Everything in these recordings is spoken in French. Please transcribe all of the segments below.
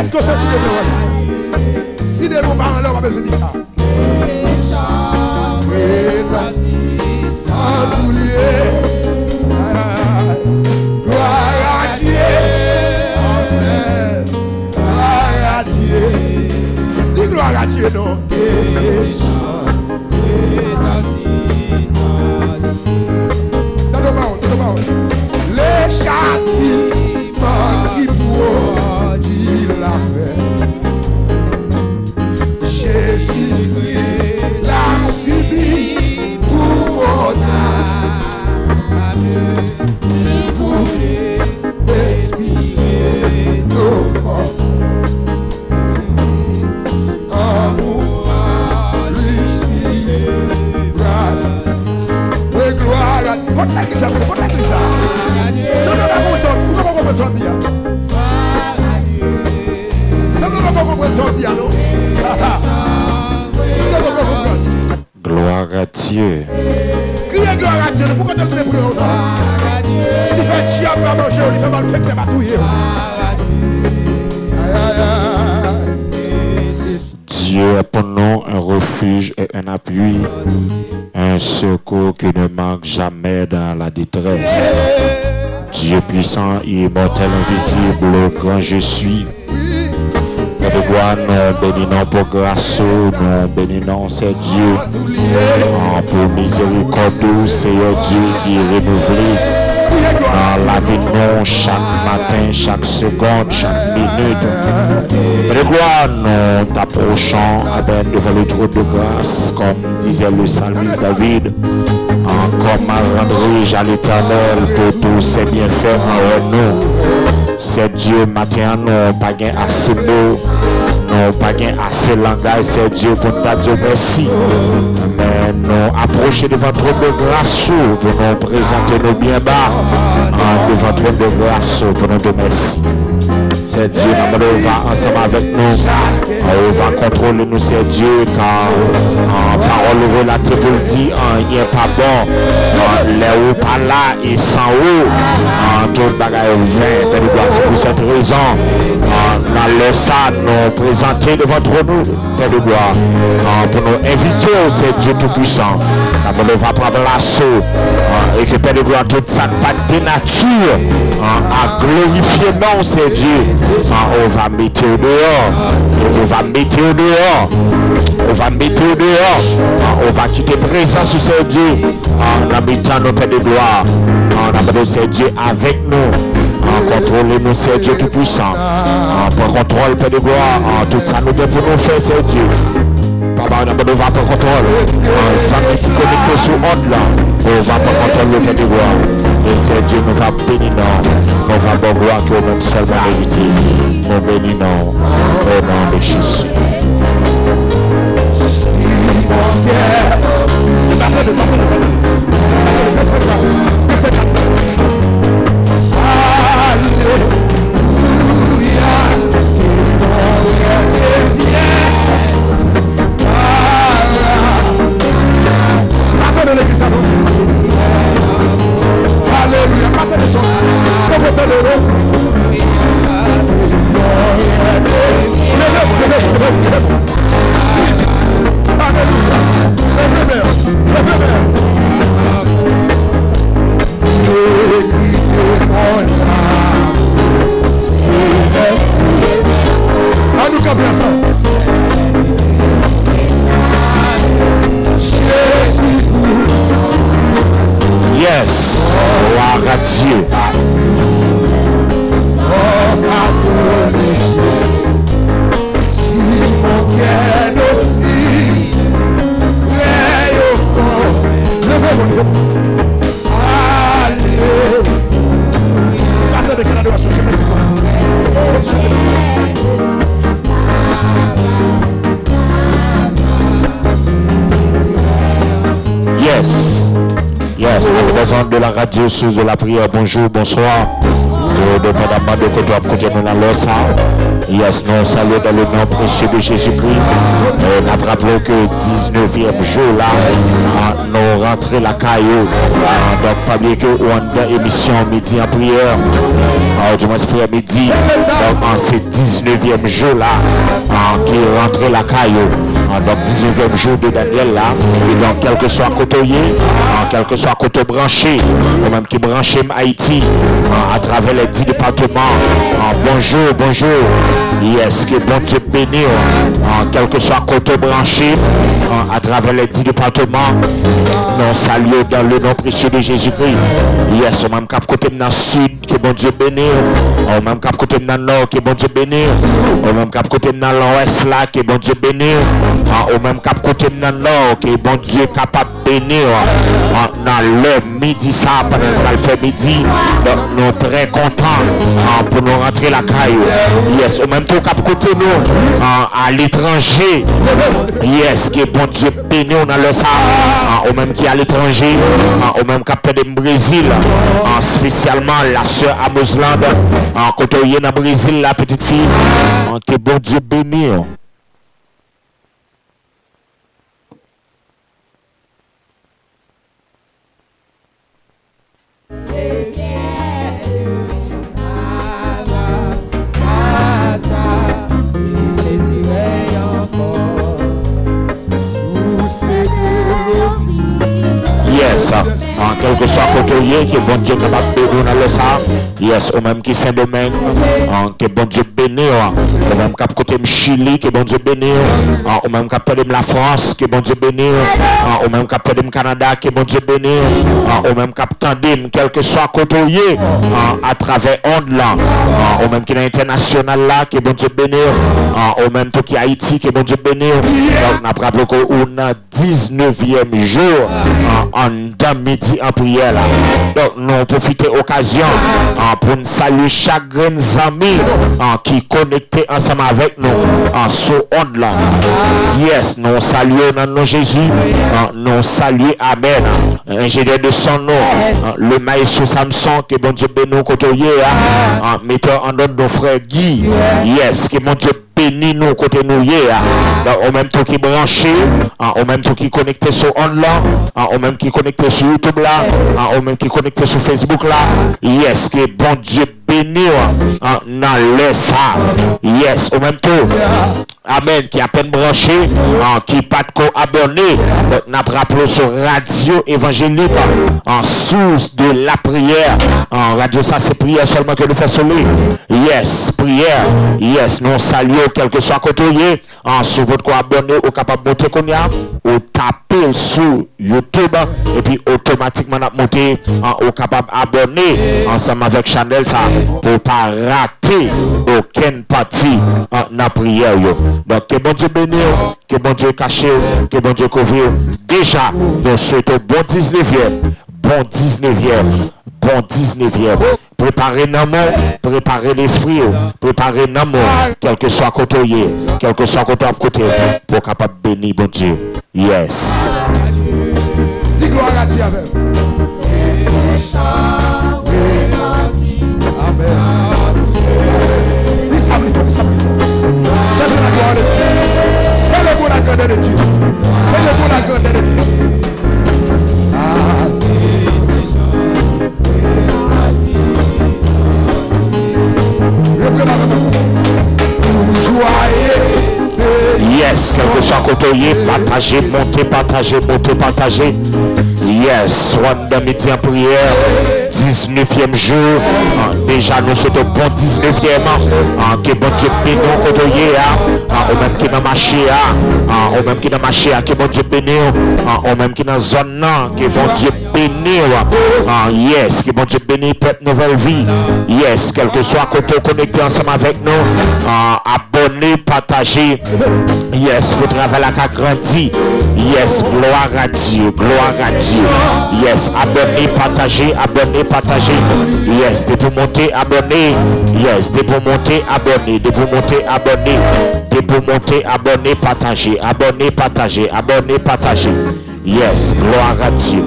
Est-ce que c'est tout de gloire? Si des mots parlent, on va besoin de ça. En tout lieu, gloire à Dieu, amen, gloire à Dieu, dis gloire à Dieu, non, et c'est ça, dans le monde, les châtiments qui produit la paix, Jésus-Christ l'a subi. Il voulait expier nos fautes. Amour, lui grâce. Et gloire à Dieu. Porte l'église, c'est porte l'église là. Ça ne va pas comprendre. Pourquoi on comprend ça bien? Ça ne va pas comprendre ça bien, non? Ça ne va pas comprendre. Gloire à Dieu. Criez gloire à Dieu. Pourquoi tu le fais pour eux? Il fait chier à manger, il fait mal fait, il fait batouiller. Dieu est pour nous un refuge et un appui, un secours qui ne manque jamais dans la détresse. Dieu puissant et immortel, invisible, grand je suis. Père de gloire, nous bénissons pour grâce, nous bénissons, c'est Dieu. Pour miséricorde, c'est Dieu qui est renouvelé. Dans la vie de nous, chaque matin, chaque seconde, chaque minute. Père de gloire, nous t'approchons devant le trône de grâce, comme disait le psalmiste David. Comment rendrai-je à l'Éternel pour tous ses bienfaits envers nous? C'est Dieu matin, nous pas assez beau, nous pas assez langage, c'est Dieu pour nous dire merci. Mais nous approcher de votre trône de grâce pour nous présenter nos biens bas de votre trône de grâce pour nous dire merci. C'est Dieu, nous va ensemble avec nous. On va contrôler nous, c'est Dieu, car en parole relatée pour le dire, il n'y a pas bon. Les hauts pas là et sans haut. Tout le bagage vain. C'est pour cette raison, dans le ça, nous présenter devant nous, Père de gloire, pour nous inviter, c'est Dieu Tout-Puissant. On va prendre l'assaut et que Père de gloire, toute ça pas de nature à glorifier, non, c'est Dieu. On va mettre au dehors, on va mettre au dehors, on va mettre au dehors, on va quitter présence, c'est Dieu. En habitant nos Père de gloire, en habitant c'est Dieu avec nous. Contrôlez-nous, c'est Dieu Tout-Puissant. Pour contrôle, Père de gloire, tout ça nous devons nous faire, c'est Dieu. Papa, on va prendre contrôle. Ça qui connecte sur l'autre là, on va prendre contrôle le Père de gloire. Et c'est Dieu nous va bénir, nous va bon gloire que nous seulement mérité. Nous bénissons au nom de Jésus. Alléluia, Yes, gloire à Dieu. Yes, yes, en présence de la radio, sous de la prière, bonjour, bonsoir. dépendamment de côté à côté nous dans l'os. Yes, nous saluons dans le nom précieux de Jésus-Christ. Nous rappelons que 19e jour là, nous rentrons la caillou. Donc, pas bien que on a émission midi en prière. Du moins, prière midi. Donc, c'est 19e jour là, qui est rentré la caillou. Donc, 19e jour de Daniel là. Et donc, quel que soit côté, quel que soit côté branché, ou même qui branché Haïti, à travers les 10 départements. Bonjour, bonjour. Yes, que bon Dieu béni, quel que soit côté branché, à travers les 10 départements, nous saluons dans le nom précieux de Jésus-Christ. Yes, même cap côté dans le sud, que bon Dieu béni, même cap côté dans le nord, que bon Dieu béni, même cap côté dans l'ouest là, que bon Dieu béni, même cap côté dans le nord, que bon Dieu capable de bénir, dans le midi ça, pendant le fait midi, donc nous sommes très contents pour nous rentrer la caille. Yes, au même temps cap côté nous, à l'étranger, yes, que bon Dieu béni, on a le ça, au même qui à l'étranger, au même cap de Brésil, spécialement la sœur Amosland, côté dans le Brésil, la petite fille, que bon Dieu béni. Yes, quel que soit côté qui bon Dieu capable de bénir dans le ça. Yes, au même qui Saint-Domingue, que bon Dieu bénir. Au même cap côté Chili, que bon Dieu bénir. Au même cap de la France, que bon Dieu bénir. Au même cap de Canada, que bon Dieu bénir. Au même cap tandem, quel que soit côté à travers onde là. Au même qui est international là, que bon Dieu bénir. Au même tout qui Haïti, que bon Dieu bénir. Donc, nous rappelons qu'on a 19e jour en midi en prière là. Donc nous profitons de l'occasion pour nous saluer chaque ami qui est connecté ensemble avec nous sur onde là. Yes, nous saluons dans nom Jésus, nous saluons Amen. Ingénieur de son nom, le maïs Samson, que bon Dieu bénisse côté metteur en ordre de frère Guy. Yes, que bon Dieu béni nous côté nous hier, au même temps qui branché, au même temps qui connecté sur onde là, au même qui connecté sur YouTube là, au même qui connecté sur Facebook là. Yes, que bon Dieu béni dans le ça. Yes, au même temps. Amen, qui a peine branché, qui pas de abonné. Nous rappelons sur Radio Évangélique en source de la prière. Radio ça c'est prière seulement que nous faisons. Yes, prière. Yes, nous saluons quel que soit côté. Sur votre abonné, au capable de monter qu'on y a, au taper sur YouTube et puis automatiquement monter au capable abonner ensemble avec Chanel ça pour pas rater aucune partie dans la prière. Donc que bon Dieu bénisse, que bon Dieu cache, que bon Dieu couvre. Déjà, nous souhaitons bon 19e, bon 19e, bon 19e. Préparez l'amour, préparez l'esprit, préparez l'amour, quel que soit côté, quel que soit côté, pour capable bénir bon Dieu. Yes. Dis gloire à Dieu avec. Amen. Dis ça, j'aime la gloire de Dieu. C'est le bon accord de Dieu. C'est le bon accord de Dieu. Yes, quel que soit côté, partagez, montez, partagez, montez, partagez. Yes, one de midi en prière, 19e jour. Déjà, nous sommes au bon 19e. Que bon Dieu bénisse côté, au même qui dans marché, au même qui dans marché, que bon Dieu bénisse, au même qui dans zone, que bon Dieu bénisse. Yes, que bon Dieu bénisse pour nouvelle vie. Yes, quel que soit côté connecté ensemble avec nous, abonnez, partagez. Yes, votre travail a grandi. Yes, gloire à Dieu, gloire à Dieu. Yes, abonnez, partagez, abonnez, partagez. Yes, de pour monter, abonnez. Yes, de pour monter, abonnez, de pour monter, abonnez. De pour monter, abonnez, partagez, abonnez, partagez, abonnez, partagez. Yes, gloire à Dieu.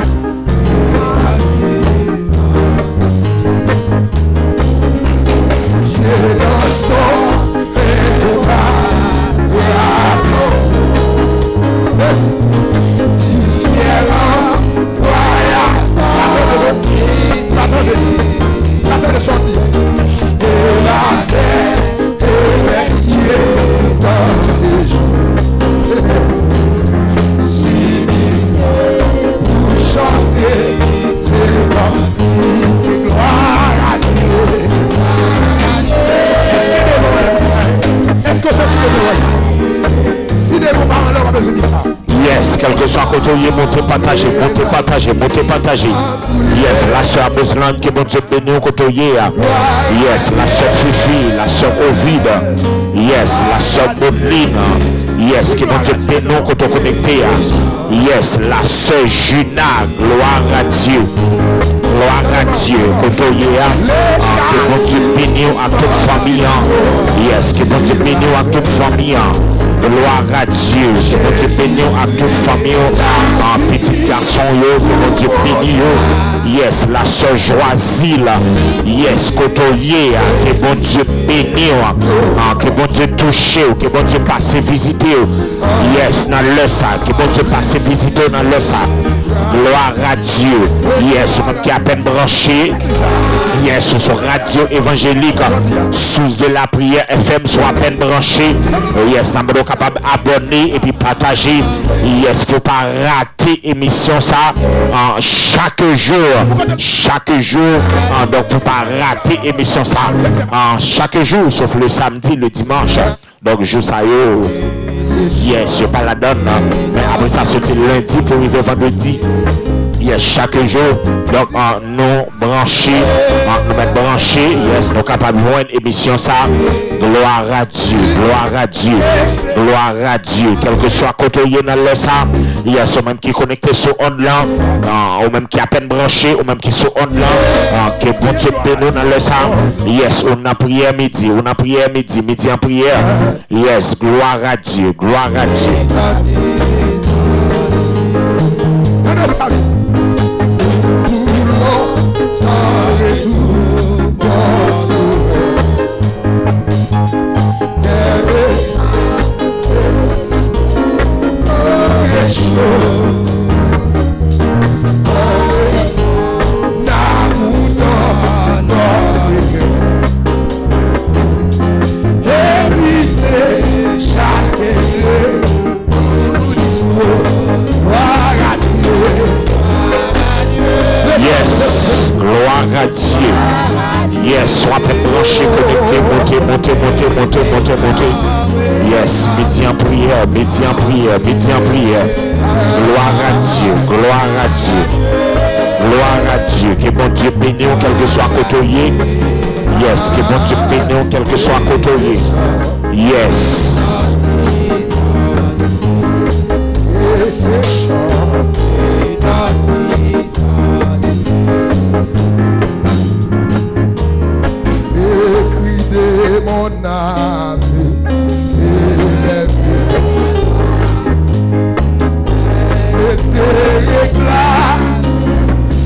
Si des bons parents, on va besoin de ça. Yes, quel que soit côté, montez, partagez, montez, partagez, montez, partagez. Yes, la soeur Mousseline qui est bon Dieu béni au côté. Yes, la soeur Fifi, la soeur Ovide. Yes, la soeur Bodline. Yes, qui est bon Dieu béni au côté connecté. Yes, la soeur Juna, gloire à Dieu. Gloire à Dieu, côté qui est bon Dieu béni à toute famille. Yes, qui est bon Dieu béni à toute famille. Gloire à Dieu, que mon Dieu béni à toute famille, un petit garçon, que mon Dieu béni, yes, la soeur Joisille, yes, côtoyer, que mon Dieu béni, que mon Dieu touché, que mon Dieu passe visiter, yes, dans le sac, que mon Dieu passe visiter dans le sac. Gloire à Dieu, yes, même qui a peine branché, yes, sur radio évangélique, sous de la prière FM, soit à peine branché, yes, nous sommes capables d'abonner et puis partager, yes, pour pas rater émission ça, chaque jour, donc pour pas rater émission ça, chaque jour, sauf le samedi, le dimanche, donc jour ça yes, je pas la donne, mais après ça c'était lundi pour arriver vendredi. Yes, chaque jour, donc nous brancher, nous mettre branchés, yes, nous capables de voir une émission ça. Gloire à Dieu, gloire à Dieu, gloire à Dieu. Quel que soit côté dans le ça, yes, ou même qui est connecté sur onde là, ou même qui est à peine branché, ou même qui est sur onde là, qui est bon Dieu béni dans le ça. Yes, on a prière midi, midi en prière. Yes, gloire à Dieu, gloire à Dieu. Yes, gloire à Dieu. Yes, soit branché, connecté, monter. Yes, midi en prière. Gloire à Dieu, gloire à Dieu. Gloire à Dieu. Que bon Dieu béni, quel que soit côté. Yes, que bon Dieu béni, quel que soit côté. Yes. Mon âme s'élève et tes réclame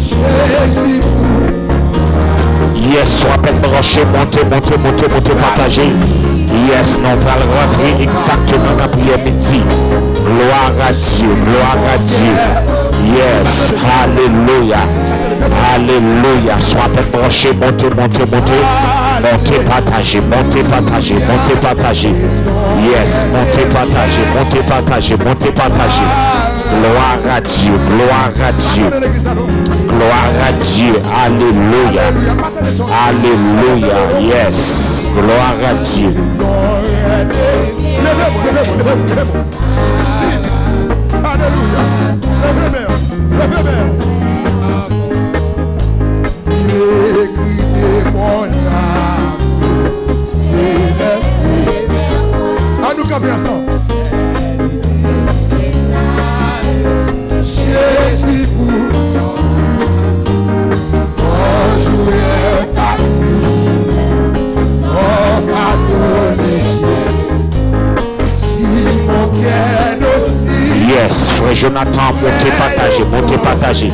Jésus. Yes, soit peine branché, monter, partager. Yes, nous allons rentrer exactement dans la prière midi. Gloire à Dieu, gloire à Dieu. Yes, alléluia. Alléluia. Soit peine branché, monter. Montez, partagez. Yes, montez, partagez. Gloire à Dieu, alléluia, yes, gloire à Dieu. Nous camper ensemble. Jésus pour jouer facile, on va donner si mon cœur aussi. Yes, frère Jonathan, montez, partagez.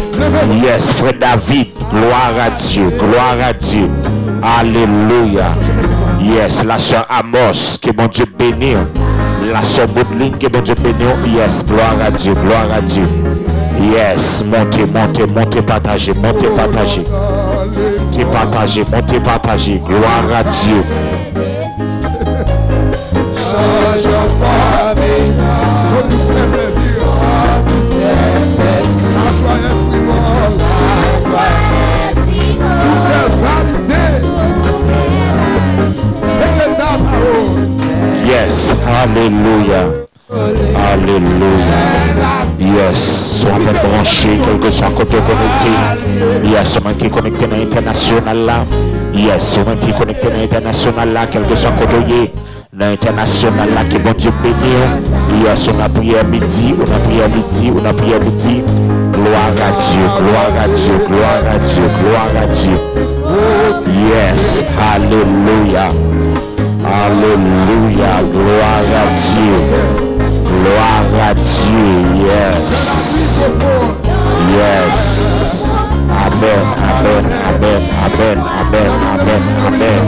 Yes, frère David, gloire à Dieu. Alléluia. Yes, la soeur Amos, que mon Dieu bénisse. La soeur Bodline, que mon Dieu bénisse. Yes, gloire à Dieu. Yes, montez, partagez. Montez, partagez. Gloire à Dieu. Change pas sans tous ces plaisirs, sans joie frivole, toute vanité, c'est le parole. Yes. Alléluia. Alléluia. Yes. Soit bien branché, quel que soit côté connecté. Yes. Soit qui est connecté dans l'international là. Yes. Soit qui est connecté dans l'international là, quel que soit côté dans l'international là, qui bon Dieu béni. Yes. On a prié midi, on a prié midi, on a prié midi. Gloire à Dieu, gloire à Dieu, gloire à Dieu, gloire à Dieu. Yes. Alléluia. Alléluia. Gloire à Dieu. Gloire à Dieu. Yes. Yes. Amen. Amen. Amen. Amen. Amen. Amen. Amen.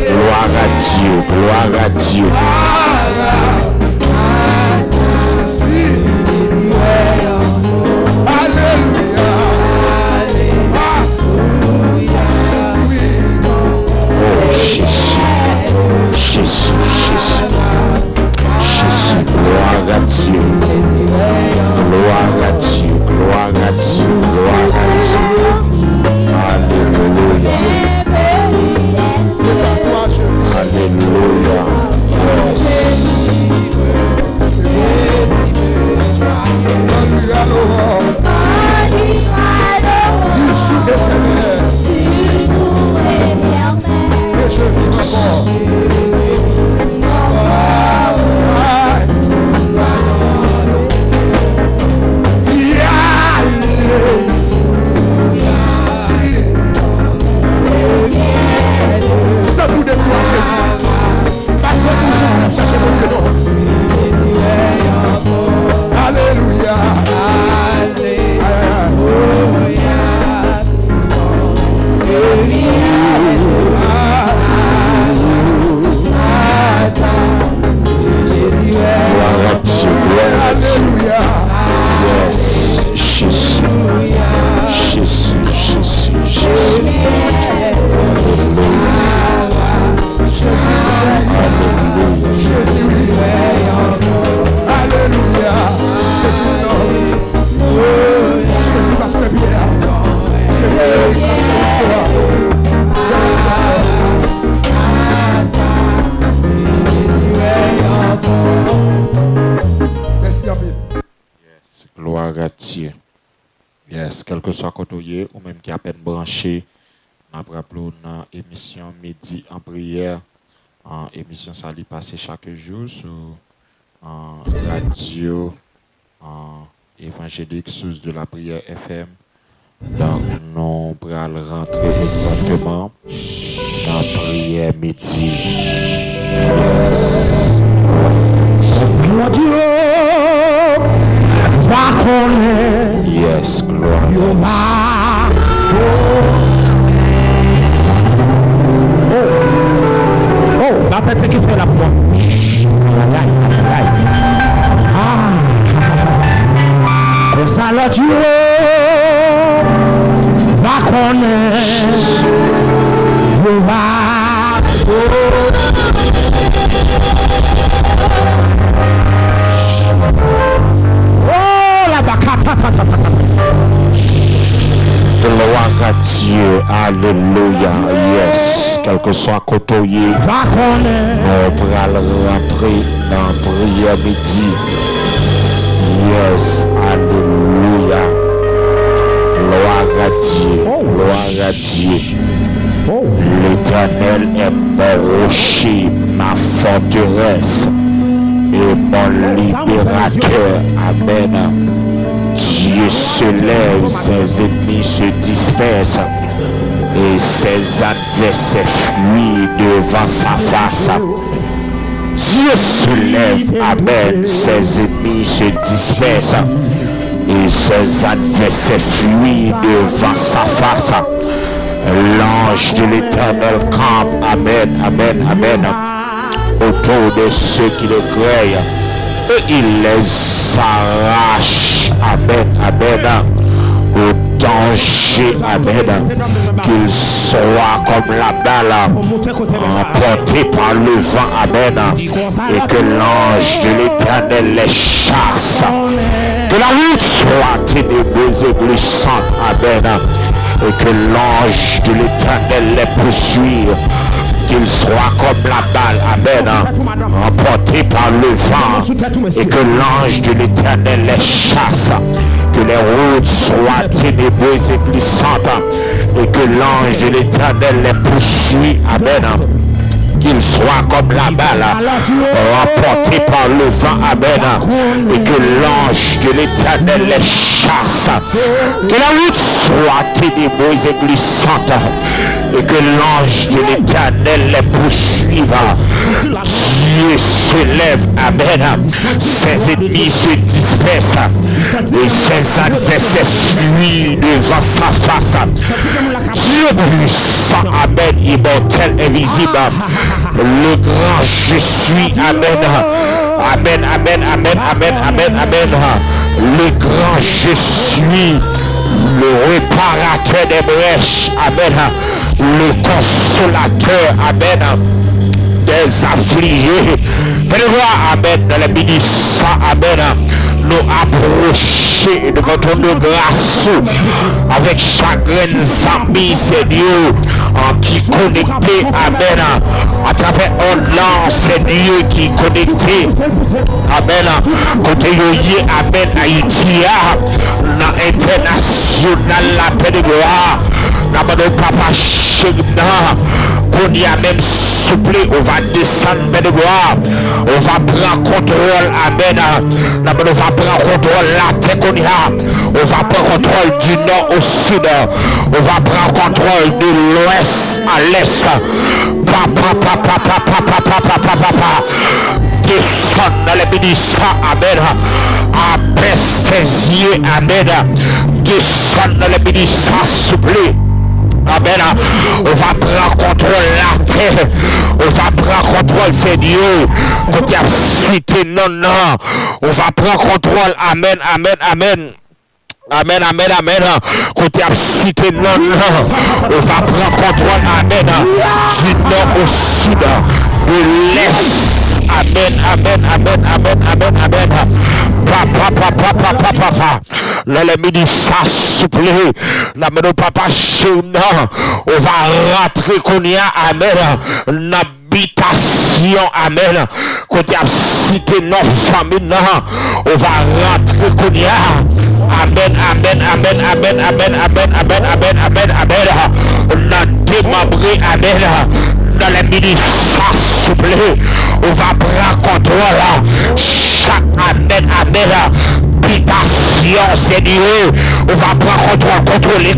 Gloire à Dieu. Gloire à Dieu. Jésus, Jésus, Jésus, gloire à Dieu, gloire à Dieu, gloire à Dieu, gloire à Dieu, alléluia, alléluia, yes. Quel que soit côté ou même qui a peine branché, on a rappelé dans émission midi en prière, en émission ça lui passe chaque jour sur radio évangélique sous de la prière FM. Donc nous allons rentrer exactement dans prière midi. Yes, gloire. Oh, la tête qui fait la pointe. Comme ça, le Dieu va connaître. Gloire à Dieu, alléluia, yes, quel que soit côté, nous allons rentrer dans prière midi, yes, alléluia, gloire à Dieu, gloire à Dieu, l'Éternel est mon rocher, ma forteresse, et mon libérateur, amen. Dieu se lève, ses ennemis se dispersent et ses adversaires fuient devant sa face. Dieu se lève, amen, ses ennemis se dispersent et ses adversaires fuient devant sa face. L'ange de l'Éternel campe, amen, amen, amen, autour de ceux qui le craignent et il les arrache. Amen, amen. Au danger, amen, qu'il soit comme la balle emportée par le vent, amen, et que l'ange de l'Éternel les chasse, que la route soit ténébreuse et glissante, amen, et que l'ange de l'Éternel les poursuive, qu'il soit comme la balle, amen, emporté par le vent, et que l'ange de l'Éternel les chasse, que les routes soient ténébreuses et glissantes, et que l'ange de l'Éternel les poursuit, amen, qu'il soit comme la balle emporté par le vent, amen, et que l'ange de l'Éternel les chasse, que la route soit ténébreuse et glissante, et que l'ange de l'Éternel les poursuive. Dieu se lève, amen, ses ennemis se dispersent, et ses adversaires fuient devant sa face. Dieu puissant, amen, immortel, invisible, le grand je suis, amen, amen, amen, amen, amen, amen, amen, le grand je suis, le réparateur des brèches, amen, le consolateur, amen, des affligés. Amen, dans les ministères, amen, nous approcher de votre nom de grâce avec chagrin amis, c'est Dieu qui connecté, amen, à travers on c'est Dieu qui connecté, amen, côté yoye, amen, Haïti, dans international, la paix de gloire, dans notre papa Chegna, qu'on y a même souplé, on va descendre, paix de gloire, on va prendre contrôle, amen, on va prendre contrôle la terre qu'on y a, on va prendre contrôle du nord au sud, on va prendre contrôle de l'ouest à l'est, descend dans les ministères, amen, abaisse tes yeux, amen, descend dans les ministères, souplé. Amen. On va prendre contrôle la terre. On va prendre contrôle, c'est Dieu. Quand il y a cité, non. On va prendre contrôle. Amen, amen, amen. Amen, amen, amen. Quand il y a cité, non. On va prendre contrôle. Amen. Du nord au sud. De l'est. Amen, amen, amen, amen, amen, amen. Papa. Là, les ministres souple. Là, mon papa, chez nous, on va rentrer qu'on y a, amen. Habitation, amen. Quand il y a cité nos familles, on va rentrer qu'on y a. Amen, amen, amen, amen, amen, amen, amen, amen, amen, amen. On a démembré, amen. Dans les ministères, s'il vous plaît, on va prendre contrôle. Chaque amen, amen, habitation, Seigneur. On va prendre contrôler.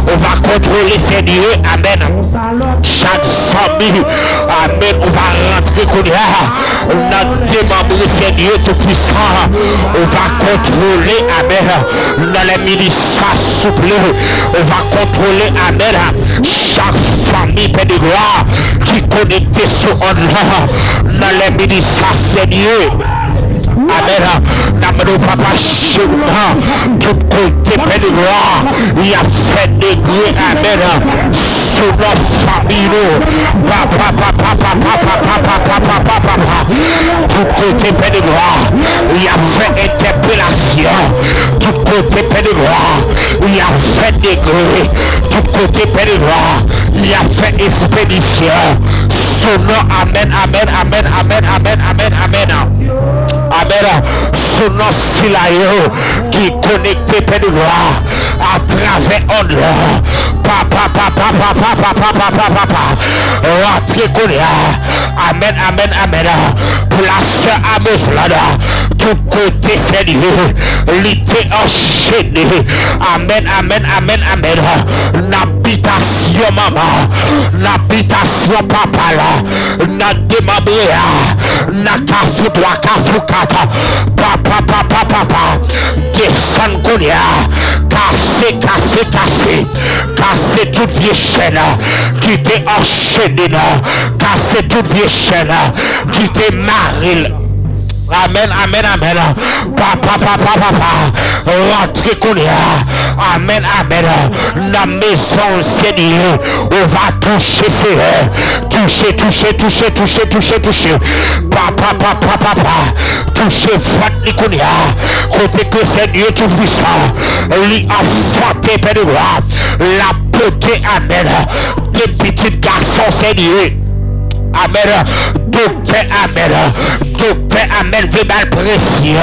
On va contrôler, Seigneur, amen. Chaque famille, amen, on va rentrer qu'on y a. On a démembré, Seigneur, tout puissant. On va contrôler, amen. Dans les ministères, s'il vous plaît, on va contrôler, amen. Chaque famille, de gloire qui connecté sur on dans les ministères, Seigneur. Amen. Nous papa chez nous, tout côté de gloire, il a fait des grès, amen, sur notre famille, papa, tout côté de gloire, il a fait interpellation, tout côté de gloire, il a fait des grès, tout côté de gloire, il a fait expédition, son nom, amen, amen, amen, amen, amen, amen, amen. Amen. Son nom Silayo qui connecté Père de gloire à travers on papa. Rentrez Korea. Amen, amen, amen. Pour la sœur Amos là, tout côté Seigneur, l'été enchaîné. Amen, amen, amen, amen. L'habitation maman, l'habitation papa là, n'a démembré n'a kafukata, papa, descend Korea, casser toute vieille chaîne qui t'est enchaînée, casser toute vieille chaîne qui t'est marrée. Amen, amen, amen. Papa, papa, papa. Rentrez qu'on y a. Amen, amen. La maison, Seigneur, on va toucher, Seigneur. Toucher, toucher, toucher, toucher, toucher, toucher. Papa, papa, papa. Toucher, votre qu'on y a. Côté que Seigneur tout-puissant. Lui a fanté, Père de gloire. La beauté, amen. Des petits garçons, Seigneur. Amen. Docteur, amen. Docteur, amen. Verbal précieux.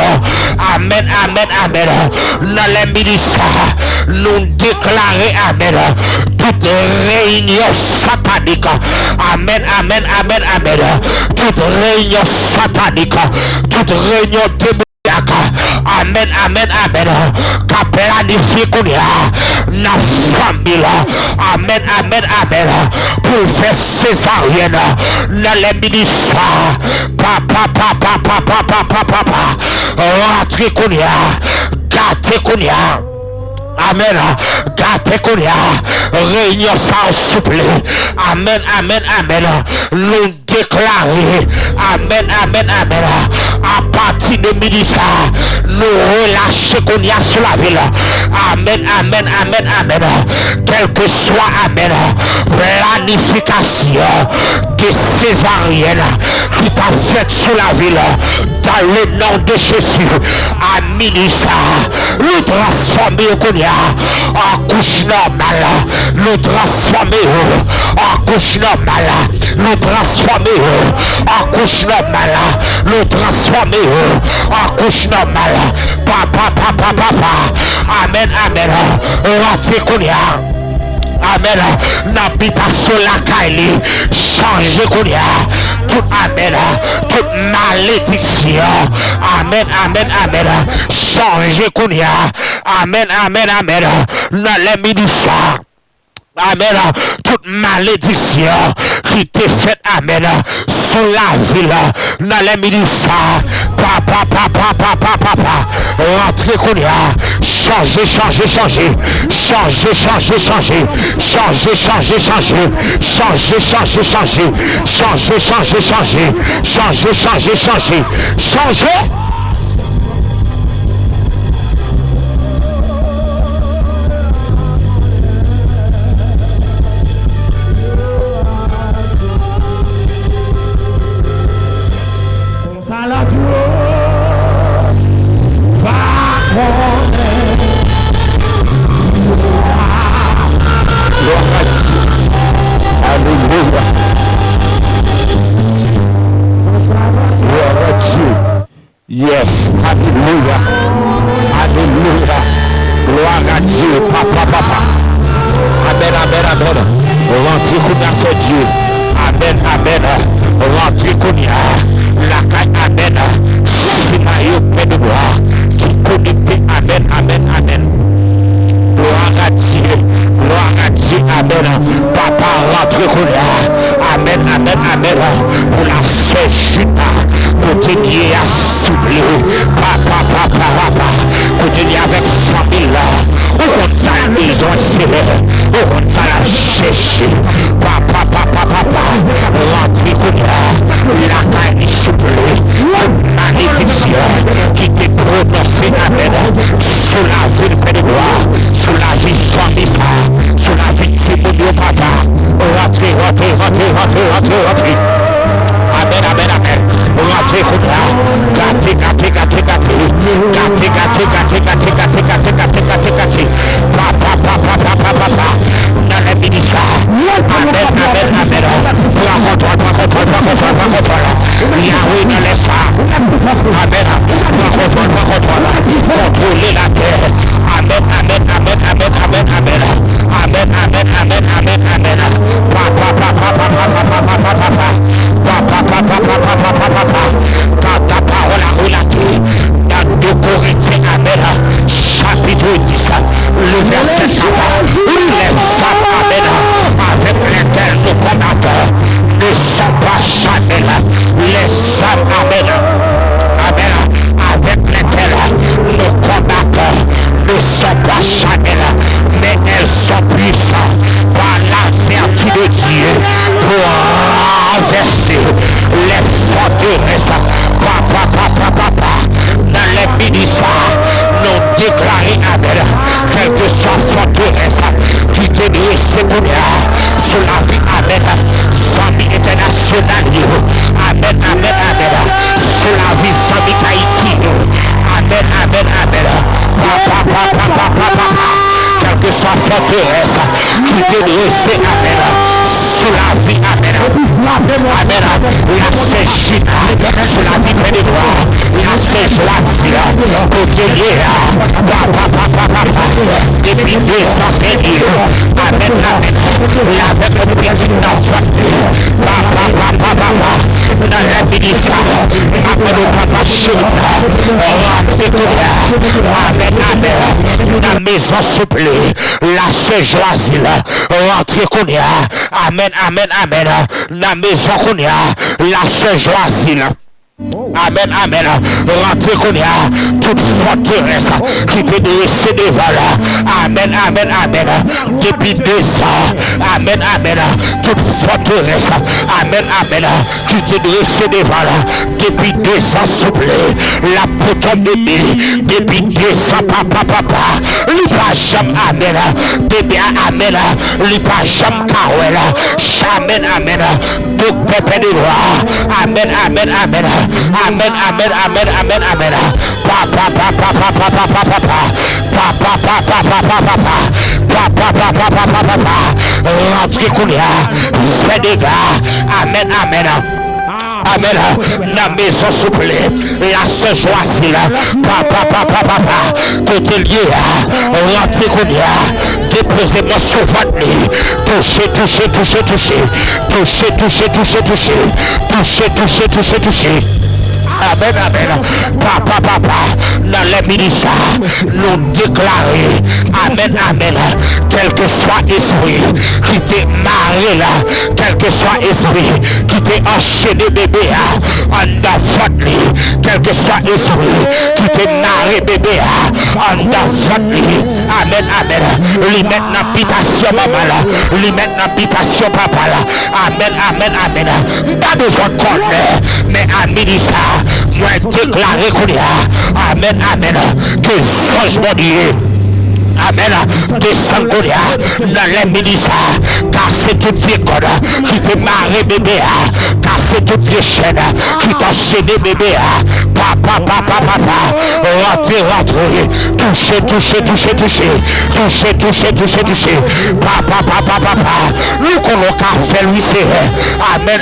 Amen, amen, amen. Dans les ministères, nous déclarons, amen. Toute réunion satanique. Amen, amen, amen, amen. Toute réunion satanique. Toute réunion démoniaque. Amen, amen, amen. Qu'a planifié qu'on y a la famille. Amen, amen, amen. Pour faire césarienne dans les ministères. Papa, papa, papa, papa, papa. Rentrez qu'on y a. Gâtez qu'on y a. Amen. Gâtez qu'on y a. Réunion sans souple. Amen, amen, amen. Nous déclarer. Amen, amen, amen. À partir de midi ça, nous relâchons qu'on y a sur la ville. Amen, amen, amen, amen. Quel que soit, amen, planification de césarienne qui t'a fait sur la ville, dans le nom de Jésus, à midi ça, nous transformer qu'on y a en couche normale, nous transformer en couche normale, nous transformer en couche normale, nous transformer en couche normale. Papa, papa, papa. Amen, amen. Rentrez qu'on y a. Amen. N'habitation la Kaili. Changez qu'on y a. Tout amen. Toute malédiction. Amen, amen, amen. Changez qu'on y a. Amen, amen, amen. Dans les ministères. Amen. Toute malédiction qui t'est faite, amen, sur la ville, dans les ministères. Papa, papa, papa, papa. Rentrez qu'on y a. Changez, changez, changez. Changez, changez, changez. Changez, changez, changez. Changez, changez, changez. Changez, changez, changez. Changez, changez, changez. Changez. Yes, alléluia, alléluia, gloire à Dieu, papa, papa, amen, amen, amen, rentrez qu'on a ce Dieu, amen, amen, rentrez qu'on y a, la caille, amen, c'est maillot près de moi, qui connecté, amen, amen, amen, gloire à Dieu, amen, papa, rentrez qu'on y a, amen, amen, amen, pour la sœur Judas, continuer à souffler, papa, papa, papa, continuer avec famille là, où on t'a la maison serrée, où on t'a la chercher, papa, papa, papa, rentrez qu'on a, la caille soufflée, malédiction qui t'est prononcée, amen, sur la vie de Pédégoire, sur la vie de famille ça, sur la vie de Simon, papa, rentrez, rentrez, rentrez, rentrez, rentrez, rentrez. Amen, amen, amen. Rentrez comme là. Gâtez, gâtez, gâtez, gâtez. Gâtez, gâtez, gâtez, gâtez, gâtez, gâtez, gâtez, gâtez, gâtez. Papa, papa, papa, papa. Dans les ministères. Amen, amen, amen. Prends contrôle, prends contrôle, prends contrôle, prends contrôle. Yahweh dans les phares. Amen. Prends contrôle, prends contrôle. Contrôlez la terre. Amen, amen, amen, amen, amen, amen. Amen, amen, amen, amen, amen. Papa, papa, papa, papa, papa, papa. Papa, papa, papa, papa, papa. Quand ta parole a relaté dans 2 Corinthiens, amen, chapitre 10, le verset 4, les femmes, amen, avec lesquelles nous combattons ne sont pas charnelles. Les femmes, amen, Quelle que soit forteresse qui t'est dressée, amen, sous la vie, amen, amen, la Saint-Gina, sous la vie de gloire, la Saint-Joasie, côté lié, depuis 2 ans, c'est Dieu, amen, amen, avec le petit enfant, dans la ministre, après le papa chaud, rentrez tout là, amen, amen, dans maison souple, la Saint-Joasie, rentrez qu'on y a, amen, amen, amen, la maison qu'on y a, la Saint-Joasie. Amen, amen. Rentrez qu'on y a toute forteresse qui peut dresser devant là. Amen, amen, amen. Depuis 2 ans. Amen, amen. Toute forteresse. Amen, amen. Qui peut dresser devant là. Depuis 2 ans, s'il vous plaît. La poton bébé. Depuis 2 ans, papa. Lui pas jamais, amen. Bébé, amen. Lui pas jamais, Carouel. Amen, amen. Donc, pépé de roi. Amen, amen, amen. Amen, amen, amen, amen, amen. Papa. Rentrez qu'on y a. Fais des gars. Amen, amen. Amen. La maison souple, la Saint-Joasie, papa, côté lié, rentrez qu'on y a, déposez-moi sur votre lit, touchez. Amen, amen. Papa, dans les ministères, nous déclarer, amen, amen, quel que soit esprit qui t'est marré là, quel que soit esprit qui t'est enchaîné bébé en votre lit, quel que soit esprit qui t'est marré bébé en votre lit, amen, amen, lui mettre l'habitation maman là, lui mettre l'habitation papa là, amen, amen, amen, pas besoin de connaître, mais à ministère, moi déclarer qu'on y a, amen, amen, que changement Dieu, amen, descend qu'on y a, dans les ministères, casser toute vieille corde, qui fait marrer bébé, casser toute vieille chaîne, qui t'enchaîne bébé, papa, rentrez, touchez, papa, nous qu'on a fait lui c'est, amen,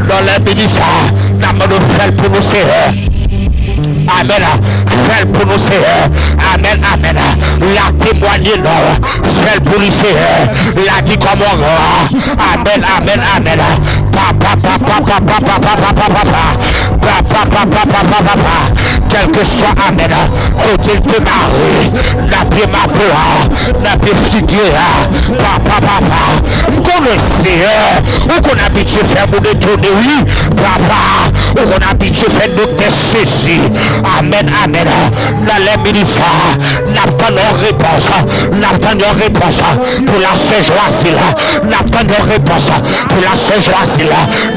dans les ministères, nous fait pour nous c'est, amen, fait pour nous c'est, amen, la témoigner non, fait pour lui c'est, la dit comment, amen, papa, quel que soit, amen, côté de Marie, la pied ma voix, la pied figure, papa, connaissez, ou qu'on habitue faire pour détourner, oui, papa, ou qu'on habitue faire docteur ceci, amen, dans les ministères, n'attend nos réponses pour la Saint-Joasie, n'attend nos réponses pour la Saint-Joasie,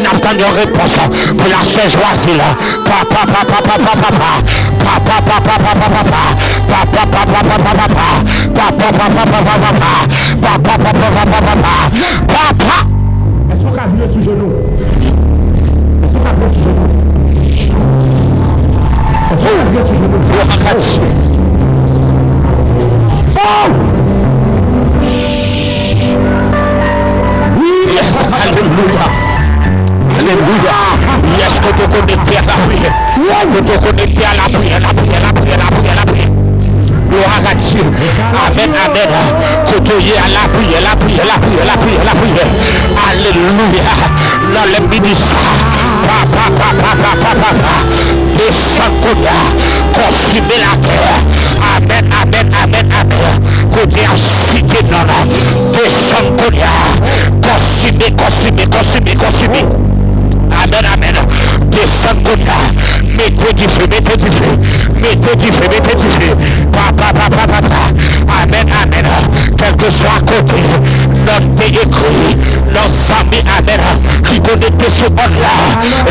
n'attend nos réponses pour la Saint-Joasie, papa, est-ce qu'on a vu sous genou? Est-ce qu'on a vu sous genou? Est-ce qu'on a vu sous genou? Yes, alléluia. Yes, que tu connectes à la prière. Que tu connectes à la prière. Gloire à Dieu. Amen. Côtoyer à la prière. Alléluia. Dans les ministères. Papa. Descends Kodia. Consumer la terre. Amen. Côté à cité non. Descends Kodia. Consumer. Amen. Descends Kodia. Mettez du feu. Papa. Amen. Quel que soit à côté, notre écrit, nos amis, amen, qui connectent ce monde-là,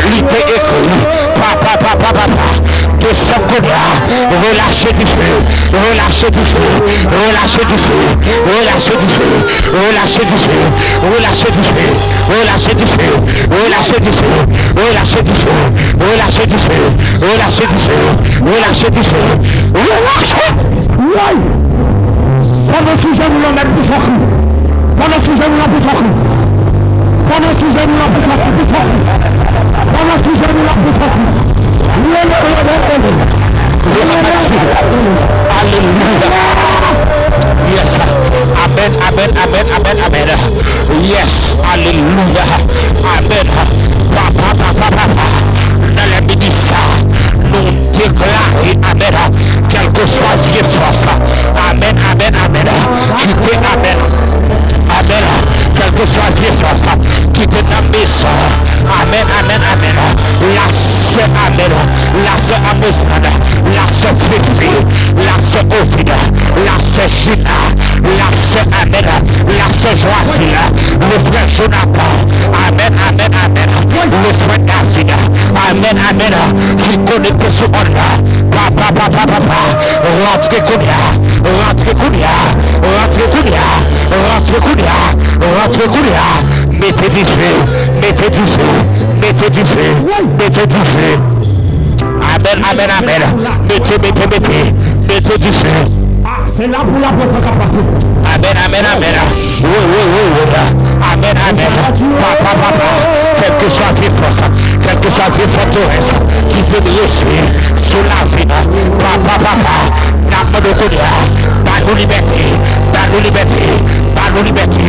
lui t'est écrit, papa, descends Kodia, relâchez du feu. Oui. Pendant ce sujet, nous l'en mettons plus fort. Pendant ce sujet, nous l'en plus fort. Pendant ce sujet, nous l'en plus fort. Pendant ce sujet, nous l'en plus fort. Alléluia. Yes. Amen, amen, amen, amen, amen. Yes. Alléluia. Amen. Papa, papa, papa. Dans les ministères, nous déclarons, amen, quelle que soit vie force. Amen, amen, amen. Quittez, amen. Amen. Quelle que soit vie force. Quittez la maison. Amen, amen, amen. La sœur, amen. La sœur Amosnada. La sœur Fifi. La sœur Ovida. La sœur Gina. La sœur, amen. La sœur Joasila. Le frère Jonathan. Amen, amen, amen. Le frère David. Amen, amen. Qui connaît que ce monde-là. Papa, papa, papa. Rentrez Kounia. Rentrez Kounia. Rentrez Kounia. Rentrez Kounia. Rentrez Kounia. Mettez du feu. Mettez du feu. Mettez du feu. Mettez du feu. Amen, amen, amen. Mettez, mettez, mettez. Mettez du feu. C'est là pour la personne qui a passé. Amen, amen, amen. Oui, oui, oui, oui. Amen, amen. Papa, papa. Quel que soit vie force, quel que soit vie forteresse, qui peut me suivre sur la vie. Papa, papa. N'a de Kounia. Pas de liberté. Pas de liberté. Pas de liberté.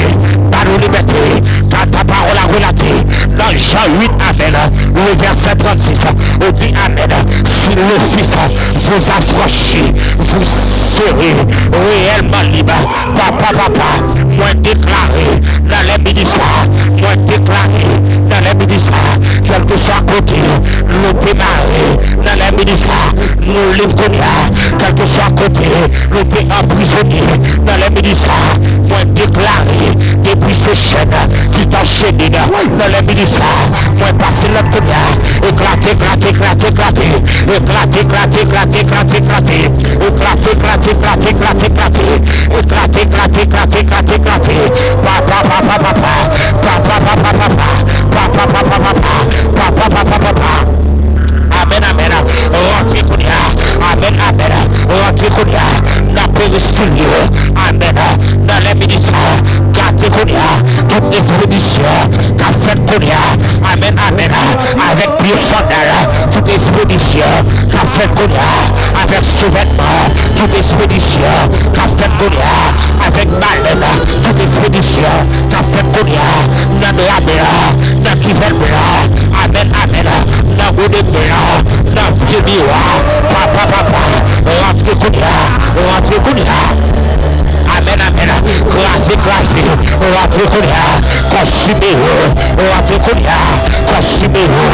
Pas de liberté. Quand ta parole a relaté dans Jean 8, amen. Le verset 36. On dit amen. Si le Fils vous affranchit, vous serez réellement libre. Papa, papa, moi déclaré dans les ministères, moi déclaré dans les ministères, quel que soit côté, nous démarrer dans les ministères, nous les connaissons, quel que soit côté, nous t'es emprisonné dans les ministères, moi déclaré depuis ces chaînes qui t'enchaînent dans les ministères, moi passer le côté, éclater, éclater, éclater, éclater, éclater, éclater, éclater, éclater, éclater, éclater, éclater, éclater, éclater, éclater, éclater, éclater, éclater, éclater, éclater, papa, papa, papa, papa, papa, papa, papa, papa, papa, papa, papa, papa. Amen, amen. Rentrez Kounia. Amen, amen. Rentrez Kounia. N'a pas de studio. Amen. Dans les ministères, gardez Kounia. Toute expédition qu'a fait Kounia. Amen, amen. Avec pied sandal. Toute expédition qu'a fait Kounia. Avec sous-vêtements. Toute expédition qu'a fait Kounia. Avec baleine. Toute expédition qu'a fait Kounia. Dans la blanc. Dans qui fait blanc. Amen, amen. Dans le blanc. Dans le miroir, papa, papa, rentrez Kounia, rentrez Kounia. Amen, amen. Classé, classé, rentrez Kounia, consumez-vous, rentrez Kounia, consumez-vous,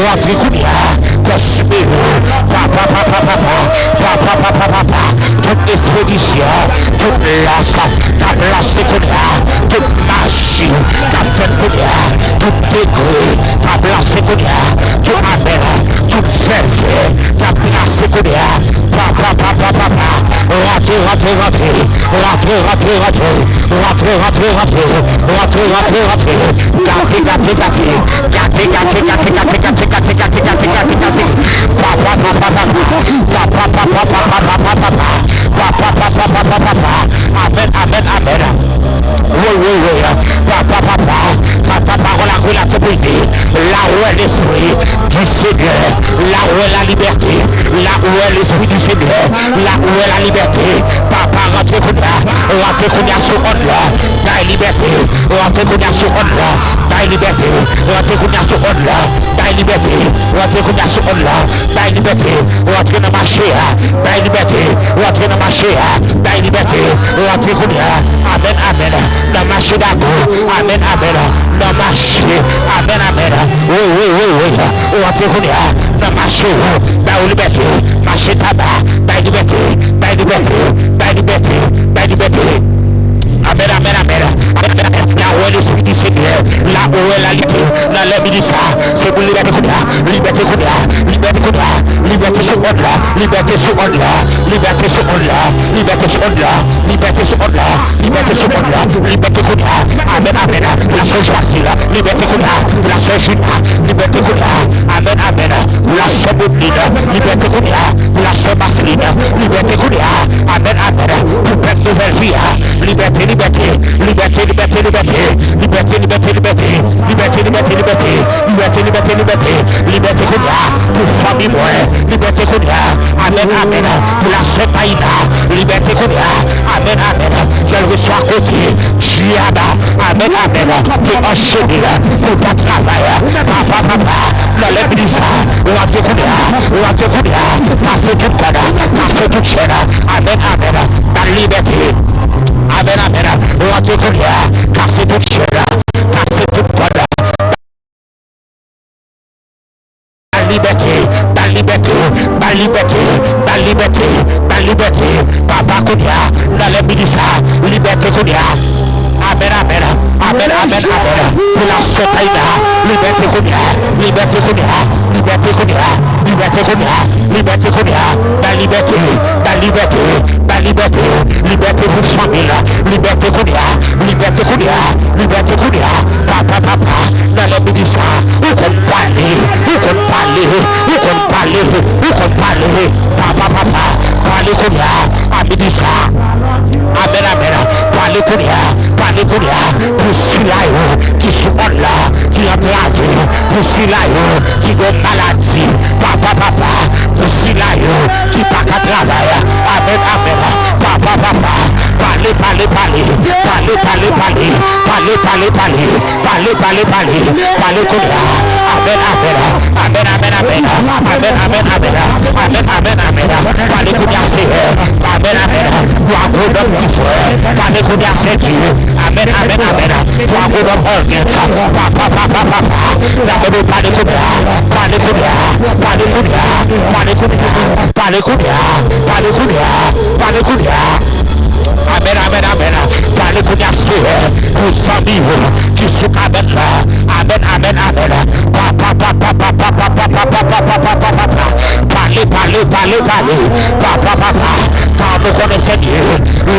rentrez Kounia, consumez-vous. Papa, papa, papa, papa, papa, papa, toute expédition, toute lance, ta place Kounia, toute machine, ta fait Kounia, toute degré, ta place Kounia, tout amen, toute ferveur, ta place Kounia, papa, papa, papa, rentrez, rentrez, rentrez, rentrez, rentrez, rentrez, rentrez, rentrez, rentrez, rentrez, rentrez, rentrez, gâtez, gâtez, gâtez, gâtez, gâtez, gâtez, gâtez, gâtez, gâtez, gâtez, gâtez, gâtez, gâtez, papa, papa, papa, papa, papa, papa, papa, papa, papa, papa, papa, amen, amen, amen. Oui, oui, oui, papa, papa, ta parole a relaté pour lui, là où est l'esprit du Seigneur, là où est la liberté, là où est l'esprit du Seigneur, là où est la liberté, papa, rentrez Kounia sur on là, la liberté, rentrez Kounia sur on là, la liberté, rentrez Kounia sur on là, la liberté, rentrez Kounia sur on là, la liberté, rentrez dans ma chair, la liberté, rentrez dans ma chair, la liberté, rentrez Kounia, amen, amen, dans ma chair d'amour, amen, amen, dans ma chair, amen, amen, oui, oui, oui, oui, rentrez Kounia, dans ma chair, la liberté, ma chair tabac, la liberté, la liberté, la liberté, la liberté. Amen, amen, amen. Là où est l'esprit du Seigneur, là où est la liberté, dans les ministères, c'est pour liberté Kounia, liberté Kounia, liberté Kounia, liberté sur on là, liberté sur on là, liberté sur on là, liberté sur on là, liberté sur on là, liberté sur on là, liberté Kounia, amen, amen. La seule Joasila, liberté Kounia, la seule Gina, liberté Kounia, amen, amen. La seule Moblina, liberté Kounia, la sœur Marceline, liberté Kounia, amen, amen, pour pleine nouvelle vie, liberté, liberté, liberté, liberté, liberté, liberté, liberté, liberté, liberté, liberté, liberté, liberté, liberté, liberté, liberté Kounia, pour famille moi, liberté Kounia, amen, amen, pour la sœur Taïna, liberté Kounia, amen, amen, qu'elle reçoit côté, Chiaba, amen, amen, pour enchaîner, pour ta travail, papa, papa, dans l'église, l'anté Kounia, casser toute corde, casser toute chaîne, amen, amen, dans la liberté, amen, amen, l'anté Kounia, casser toute chaîne, casser toute corde, liberté, dans liberté, dans liberté, dans liberté, dans liberté, papa Kounia, dans les ministères, liberté Kounia, amen, amen, amen, amen, amen, pour la Sotaïna, liberté Kounia, liberté Kounia, liberté Kounia, liberté Kounia, liberté Kounia, dans liberté, dans liberté, dans liberté, liberté pour famille, liberté Kounia, liberté Kounia, liberté Kounia, papa, papa, dans les ministères, où qu'on parle, où qu'on parle, où qu'on parle, où qu'on parle, papa, papa, parle Kounia, à ministère, amen, amen, parle Kounia, pour celui-là qui sont là, qui entrave, pour celui-là qui a maladie, papa, papa, pour celui-là qui n'a pas de travail, amen, amen, papa, papa, parlez, parlez, parlez, parlez, parlez, parlez, parlez, parlez, parlez, parlez, parlez, parlez, parlez, Kounia, amen, amen, amen, amen, amen, amen, amen, amen, amen, amen, amen, parlez Kounia, c'est amen, amen, pour un gros homme petit frère, parlez Kounia, c'est Dieu, amen, amen, amen, pour un gros homme orgueil, papa, papa, papa, d'abord parlez Kounia, parlez Kounia, parlez Kounia, parlez Kounia, parlez Kounia, parlez Kounia, parlez Kounia, amen, amen, amen, parlez Kounia, c'est pour 100 000 qui sont amen là, amen, amen, amen, papa, papa, papa, papa, papa, papa, papa, papa, parlez, parlez, parlez, parlez, papa, papa, quand vous connaissez Dieu,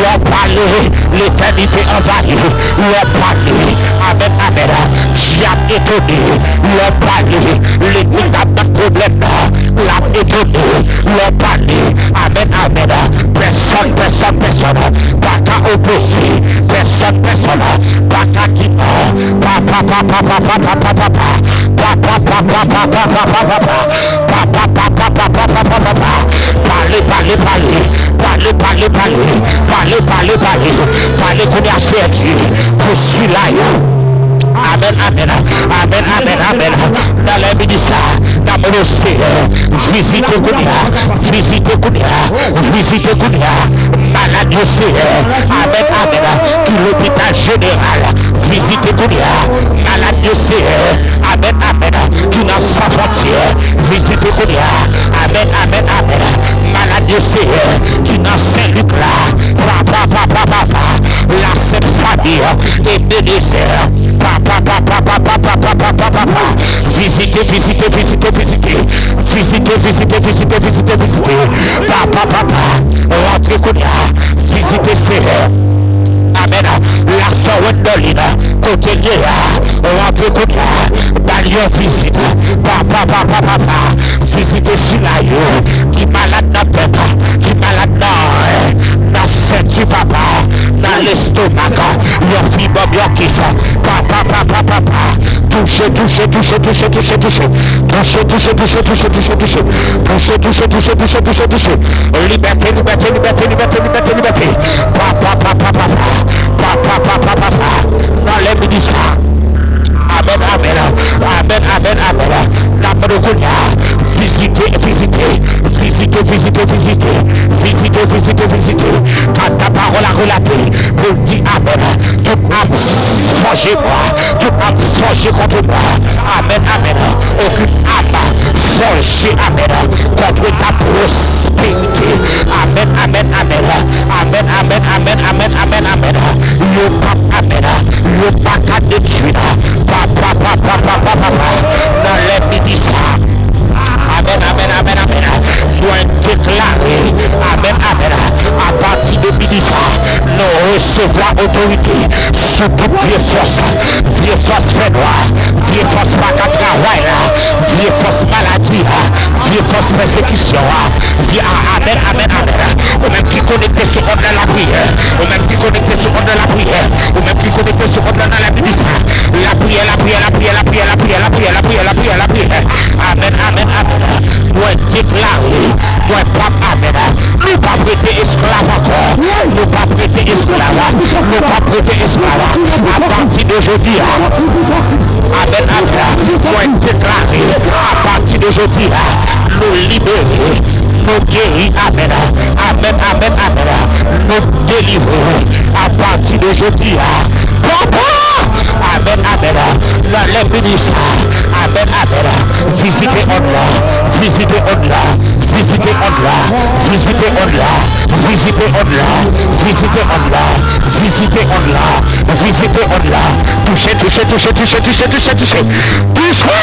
leur parler, l'éternité envahie, leur parler, amen, amen, j'ai étonné, leur parler, l'ennemi n'a pas de problème, l'a étonné, leur parler, amen, amen, personne, personne, personne, pas qu'à opposer, personne, personne, pas qu'à dire, papa, papa, papa, papa, papa, papa, papa, papa, papa, papa, papa, papa, parlez, parlez, parlez, parlez, parlez, parlez, parlez, parlez, parlez, parlez, qu'on a fait Dieu, pour celui-là, amen, amen, amen, amen, amen, dans les ministères, dans mon Seigneur, visitez Kounia, visitez Kounia, visitez Kounia, malade au Seigneur, amen, amen, qui l'hôpital général, visitez Kounia, malade au Seigneur, amen, amen, qui n'a sa frontière, visitez Kounia, amen, amen, amen, malade au Seigneur, qui n'a Saint-Luc là, papa, papa, papa, la cette famille est bénéficiaire, papa, papa, papa, papa, papa, papa, visitez, visitez, visitez, visitez, visitez, visitez, visitez, visitez, visitez, papa, papa, rentrez Kounia, visitez Seigneur, amen, la soeur Wendolina, côté Léa, rentrez Kounia, Dalion visite, papa, papa, papa, visitez Silayo, qui malade dans tête, qui malade dans ceinture, papa, dans l'estomac, yon fibre bien qui ça, papa, papa, papa, touchez, touchez, touchez, touchez, touchez, touchez, touchez, touchez, touchez, touchez, touchez, touchez, touchez, touchez, touchez, touchez, touchez, touchez, liberté, liberté, liberté, liberté, liberté, liberté, papa, papa, papa, papa, papa, papa, dans les ministères, amen, amen, amen, amen, amen, la Kounia, visitez, visitez, visitez, visitez, visitez, visitez, visitez, visitez, quand ta parole a relaté, pour dire amen, tout a forgé moi, tout a forgé contre moi, amen, amen, aucune âme forgée, amen, contre ta prospérité, amen, amen, amen, amen, amen, amen, amen, amen, amen, yo pas, amen, yo pas qu'à détruire, papa, papa, papa, papa, dans les ministères, amen, amen, amen, amen, doit déclarer, amen, amen, à partir de ministère, nous recevoir au autorité sur toute vieille force fait noir, vieille force pas qu'à travail là, vieille force maladie, vieille force persécution, amen, amen, amen. Ou même qui connecté sur ordre de la prière, ou même qui connecté sur ordre de la prière, ou même qui connecté sur ordre de la ministre, la prière, la prière, la prière, la prière, la prière, la prière, la prière, la prière, la prière, amen, amen, amen. Moi déclarer, moi pas amen. Nous pas prêter esclave encore, nous pas prêter esclave, nous pas prêter esclave. À partir d'aujourd'hui, amen, amen. Moi déclarer, à partir d'aujourd'hui, nous libérer, nous guérir, amen, amen, amen, amen. Nous délivrer à partir d'aujourd'hui. Amen, amen. Les ministres, amen, amen. Visitez au-delà, visitez au-delà, visitez au-delà, visitez au-delà, visitez au-delà, visitez au-delà, visitez au-delà, visitez au-delà. Touchez, touchez, touchez, touchez, touchez, touchez, touchez. Touchez.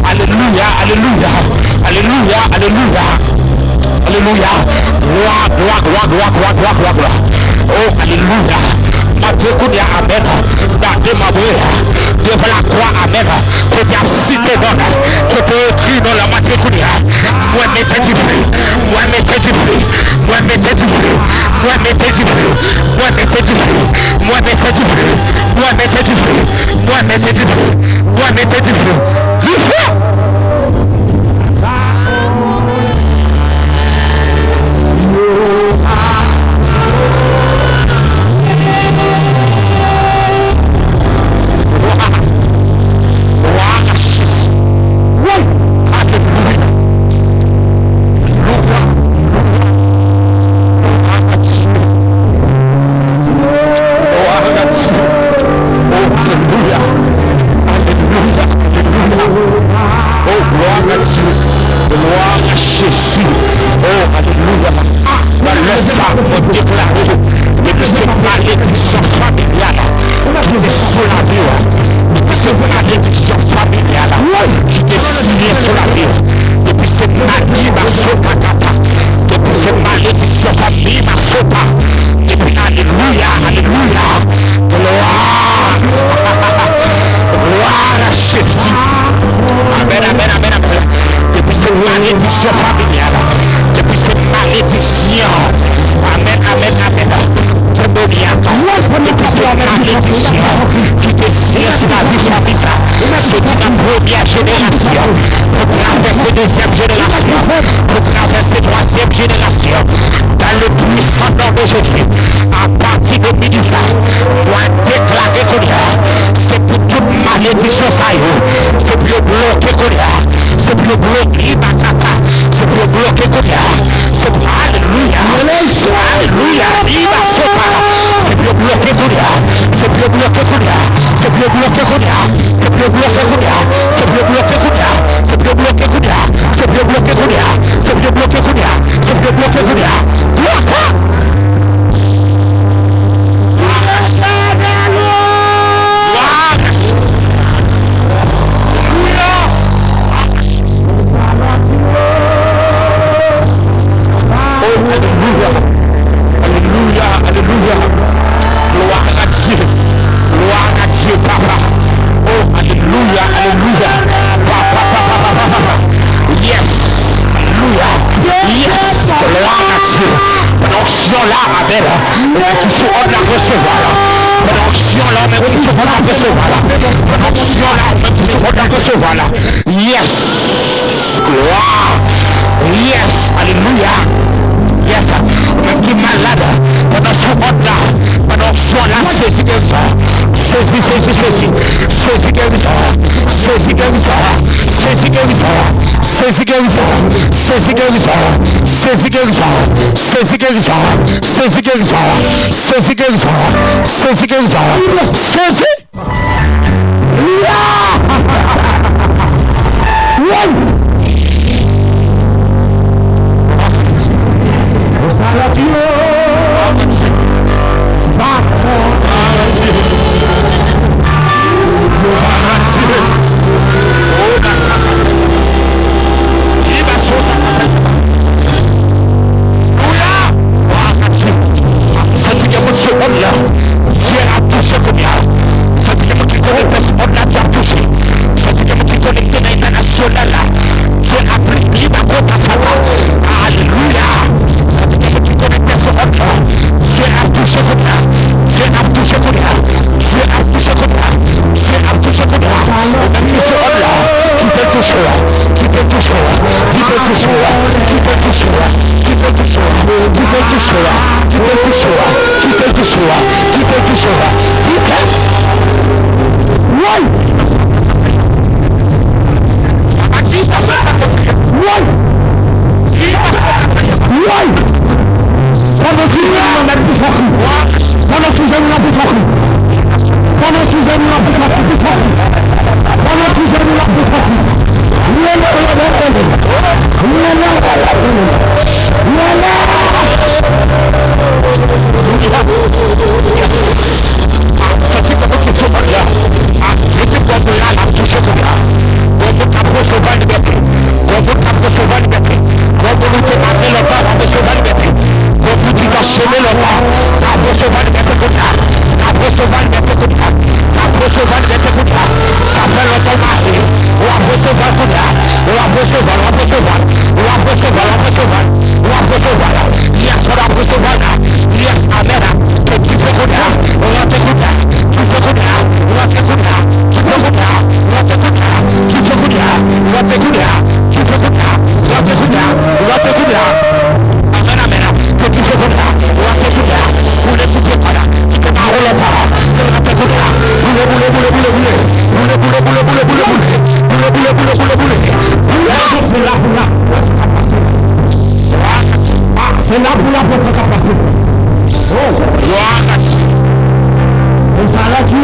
Alléluia, alléluia, alléluia, alléluia, alléluia, gloire. Oh, alléluia. Dieu amen. Gardez ma voix. Devant la croix, amen. Que tu as cité dans que tu as écrit dans la matricule. Moi, mettez du fruit. Moi, mettez du fruit. Moi, mettez du fruit. Moi, mettez du fruit. Moi, mettez du fruit. Moi, mettez du fruit. Moi, mettez du fruit. Moi, mettez du fruit. Moi, mettez du fruit. Du fruit. C'est là pour la personne qui a passé. Oh, ça l'a tué.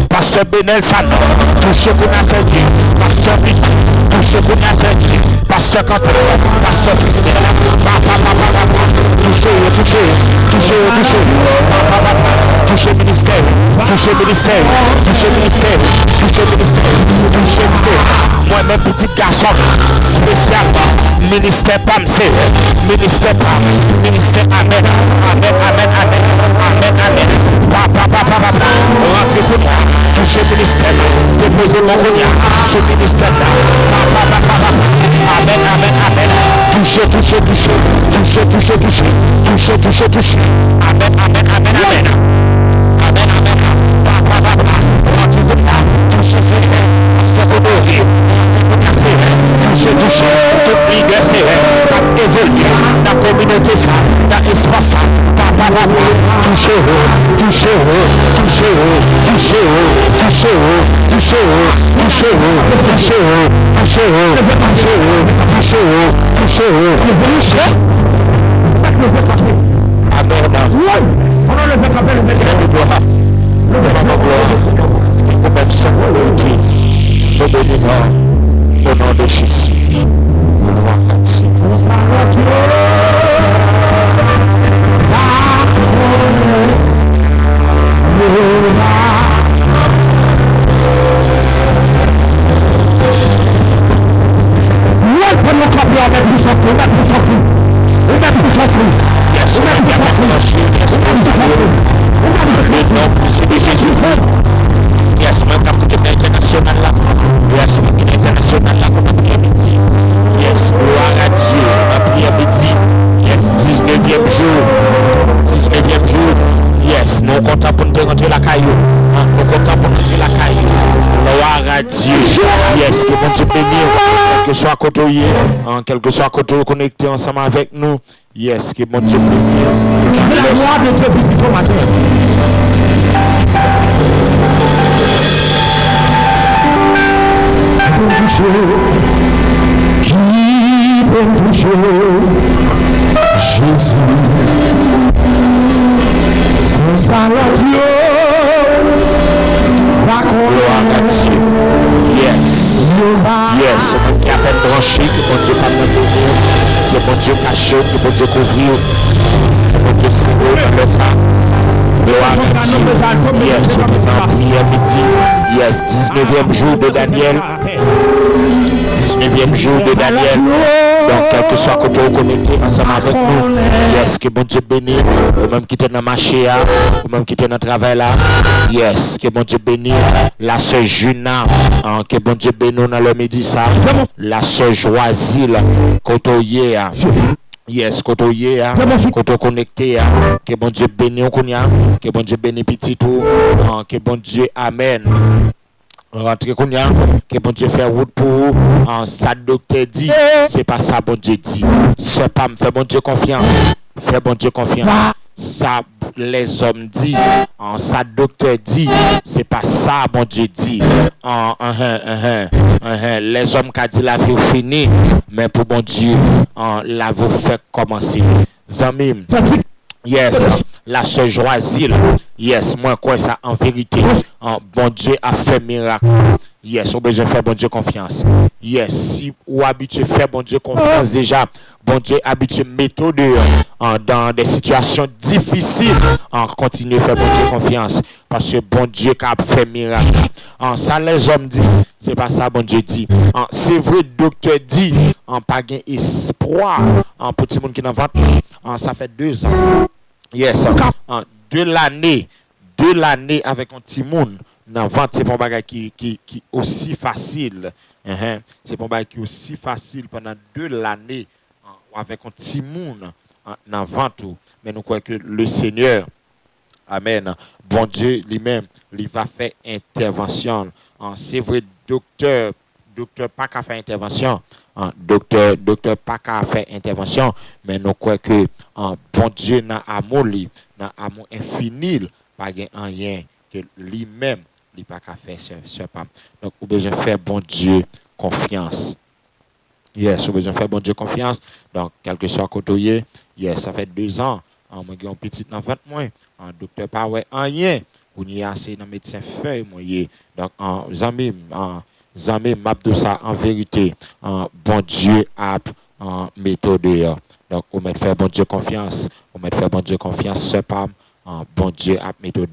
Pasteur Benel San, touché pour la Saint-Dieu, Pasteur Bic, touché pour la Saint-Dieu, Pasteur Canton, Pasteur Christelle, touché, touché ministère, moi-même petit garçon, spécialement, ministère PAMC, ministère Amen, rentrez pour moi, touchez le ministère, déposez mon cognac, ce ministère-là, Amen, touchez, Amen, rentrez pour moi, touchez Seigneur, c'est honoré, touchez, toute liberté, évoluer dans la communauté, dans l'espace, au nom de Jésus, yes, bon Dieu bénir, quel que soit côté, quel que soit côté connecté ensemble avec nous. Yes, que bon Dieu bénir. Que la gloire de Dieu puisse être matin. Qui peut me toucher? Jésus. Mon salut Dieu. Yes. Yes. Qui a peine branché, que bon Dieu pas me bénir, que bon Dieu caché, que bon Dieu couvrir, que bon Dieu signer, laisse ça. Yes, yes, 19e jour de Daniel. 19e jour de Daniel. Donc, quel que soit côté connecté ensemble avec nous. Yes, que bon Dieu bénisse. Ou même qui était dans le marché, ou même qui était dans le travail là. Yes, que bon Dieu bénisse. La sœur Juna, que bon Dieu bénisse dans le midi ça. La sœur Joisil, côté yes, koto ye a, koto connecté a, que bon Dieu bénisse que bon Dieu bénisse petit tout, que bon Dieu amen. Rentrez kounya, que bon Dieu fait route pour ça docteur dit, c'est pas ça bon Dieu dit. C'est pas me fait bon Dieu confiance. Fais bon Dieu confiance. Ça les hommes dit, ça docteur dit, c'est pas ça bon Dieu dit. Les hommes qui dit la vie finie, mais pour bon Dieu, la vie fait commencer. Zamim. Yes, la sœur Joisil. Yes, moi quoi ça en vérité. Bon Dieu a fait miracle. Yes, on besoin de faire bon Dieu confiance. Yes, si ou habitué faire bon Dieu confiance déjà, bon Dieu habitué méthode dans des situations difficiles, continuer à faire bon Dieu confiance parce que bon Dieu a fait miracle. Ça les hommes disent, c'est pas ça bon Dieu dit. C'est vrai docteur dit, pas gain espoir pour tout le monde qui n'en vente. Ça fait 2 ans. Yes, de l'année avec un petit monde. Non, vente, c'est pas un bagage qui aussi facile. C'est pas un bagage qui aussi facile pendant 2 l'année avec un petit monde dans vente. Mais nous croyons que le Seigneur, amen, bon Dieu lui-même, il va faire intervention. C'est vrai, docteur pas qu'à faire intervention. Docteur pas qu'à faire intervention. Mais nous croyons que bon Dieu n'a amour, n'a amour infini, pas rien que lui-même. Il n'y a pas qu'à faire ce pas. Donc, vous avez besoin de faire bon Dieu confiance. Yes, vous avez besoin de faire bon Dieu confiance. Donc, quel que soit côté, yes, ça fait 2 ans. Moi, j'ai un petit dans 20 mois. Docteur pas ouais rien. Vous n'y a assez dans médecin feuille moi. Donc, Zami m'a ça en vérité. Bon Dieu a méthode. Donc, vous mettez faire bon Dieu confiance. Vous mettez faire bon Dieu confiance, ce pas. Bon Dieu a méthode.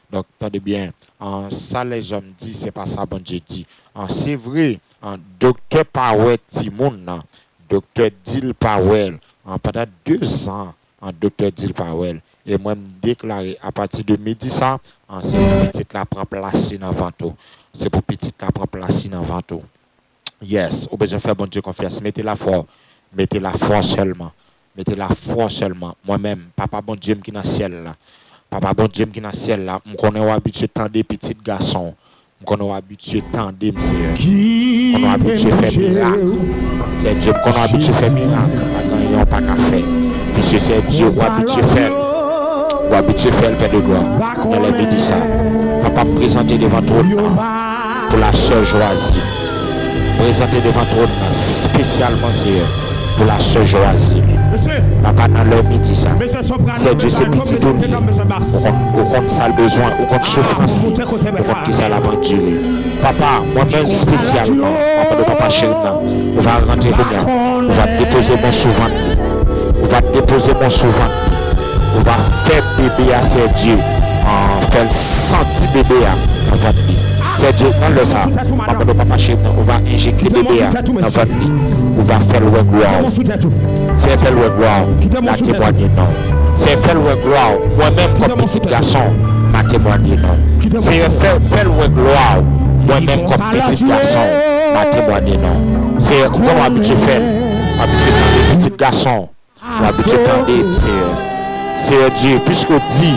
Donc, attendez bien. Ça, les hommes disent, c'est pas ça, bon Dieu dit. C'est vrai, docteur Powell Timoun, docteur Dil Powell, pendant 2 ans, docteur Dil Powell, et moi, me déclaré à partir de midi, ça, c'est pour petit la prendre place dans Vanto. C'est pour petit la prendre place dans Vanto. Yes, au besoin de faire bon Dieu confiance. Mettez la foi seulement. Mettez la foi seulement. Moi-même, papa bon Dieu qui est dans le ciel là. Papa bon Dieu qui est dans le ciel là. Je connais habitué tant des petits garçons. Je connais habitué tant des messieurs. Je connais habitué faire miracle. C'est Dieu qui connais habitué faire miracle. Ils n'ont pas qu'à faire. Puisque c'est Dieu qui habitué faire. Ou habitué faire le Père de gloire. Elle a dit ça. Papa présenter devant toi pour la sœur Joisil. Présenter devant toi spécialement c'est pour la sœur Joisil. Papa dans leur midi ça. C'est Dieu, c'est petit tout. Ou contre ça le besoin, ou contre souffrance, ou contre qui ça la durée. Papa, moi-même spécialement, papa de papa chéri, on va rentrer dedans. On va déposer mon souvent. On va déposer mon souvent. On va faire bébé à ces dieux. Faire sentir bébé à votre vie. C'est Dieu, non le ça. Papa de papa chéri, on va injecter bébé à votre vie. On va faire le gloire. C'est faire le gloire. La témoigner non. C'est faire le gloire. Moi-même comme petit garçon, ma témoigner non. C'est faire le gloire. Moi-même comme petit garçon, ma témoigner non. C'est comment habitué faire. Habitué dans les petits garçons. Habitué dans c'est Dieu. Puisqu'on dit,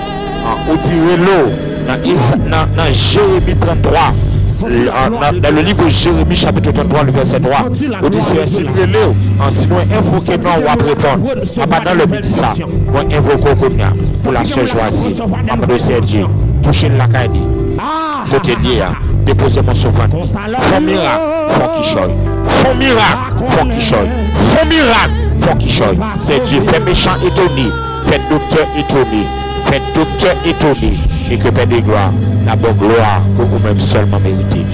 on dit l'eau dans Jérémie 33. dans le livre de Jérémie, chapitre 33, le verset 3, on dit c'est ainsi que l'eau, sinon invoquer non, on va répondre. Pendant le midi, ça, on invoque pour la seule choisie. Maman de Dieu, toucher la caille, côté lié, déposer mon sauveur. Font miracle, font qui choye. Font miracle, font qui choye. Font miracle, font qui choye. C'est Dieu, fait méchant étonné, fait docteur étonné. Fait docteur étonné et que Père de gloire, la bonne gloire que vous-même seulement méritez.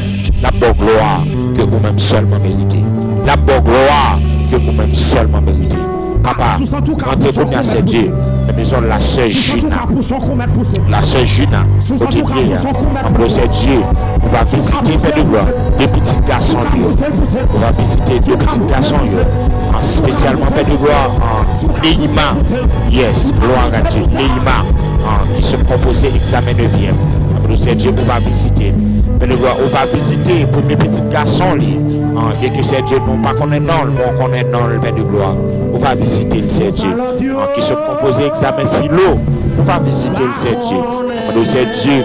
La bonne gloire que vous-même seulement méritez. La bonne gloire que vous-même seulement méritez. Papa, rentrez pour nous à ce Dieu. La maison de la sœur Gina. La sœur Gina, côté pied, en c'est Dieu, on va visiter Père de gloire, des petits garçons. On va visiter deux petits garçons. Spécialement Père de gloire en Léima. Yes, gloire à Dieu. Léima, qui se composait examen 9e. C'est Dieu qu'on va visiter. Père de gloire, on va visiter pour mes petits garçons. Et que c'est Dieu, non pas qu'on est non, mais qu'on est non, le Père de gloire. On va visiter le c'est Dieu. Qui se composait examen philo. On va visiter le c'est Dieu. C'est Dieu.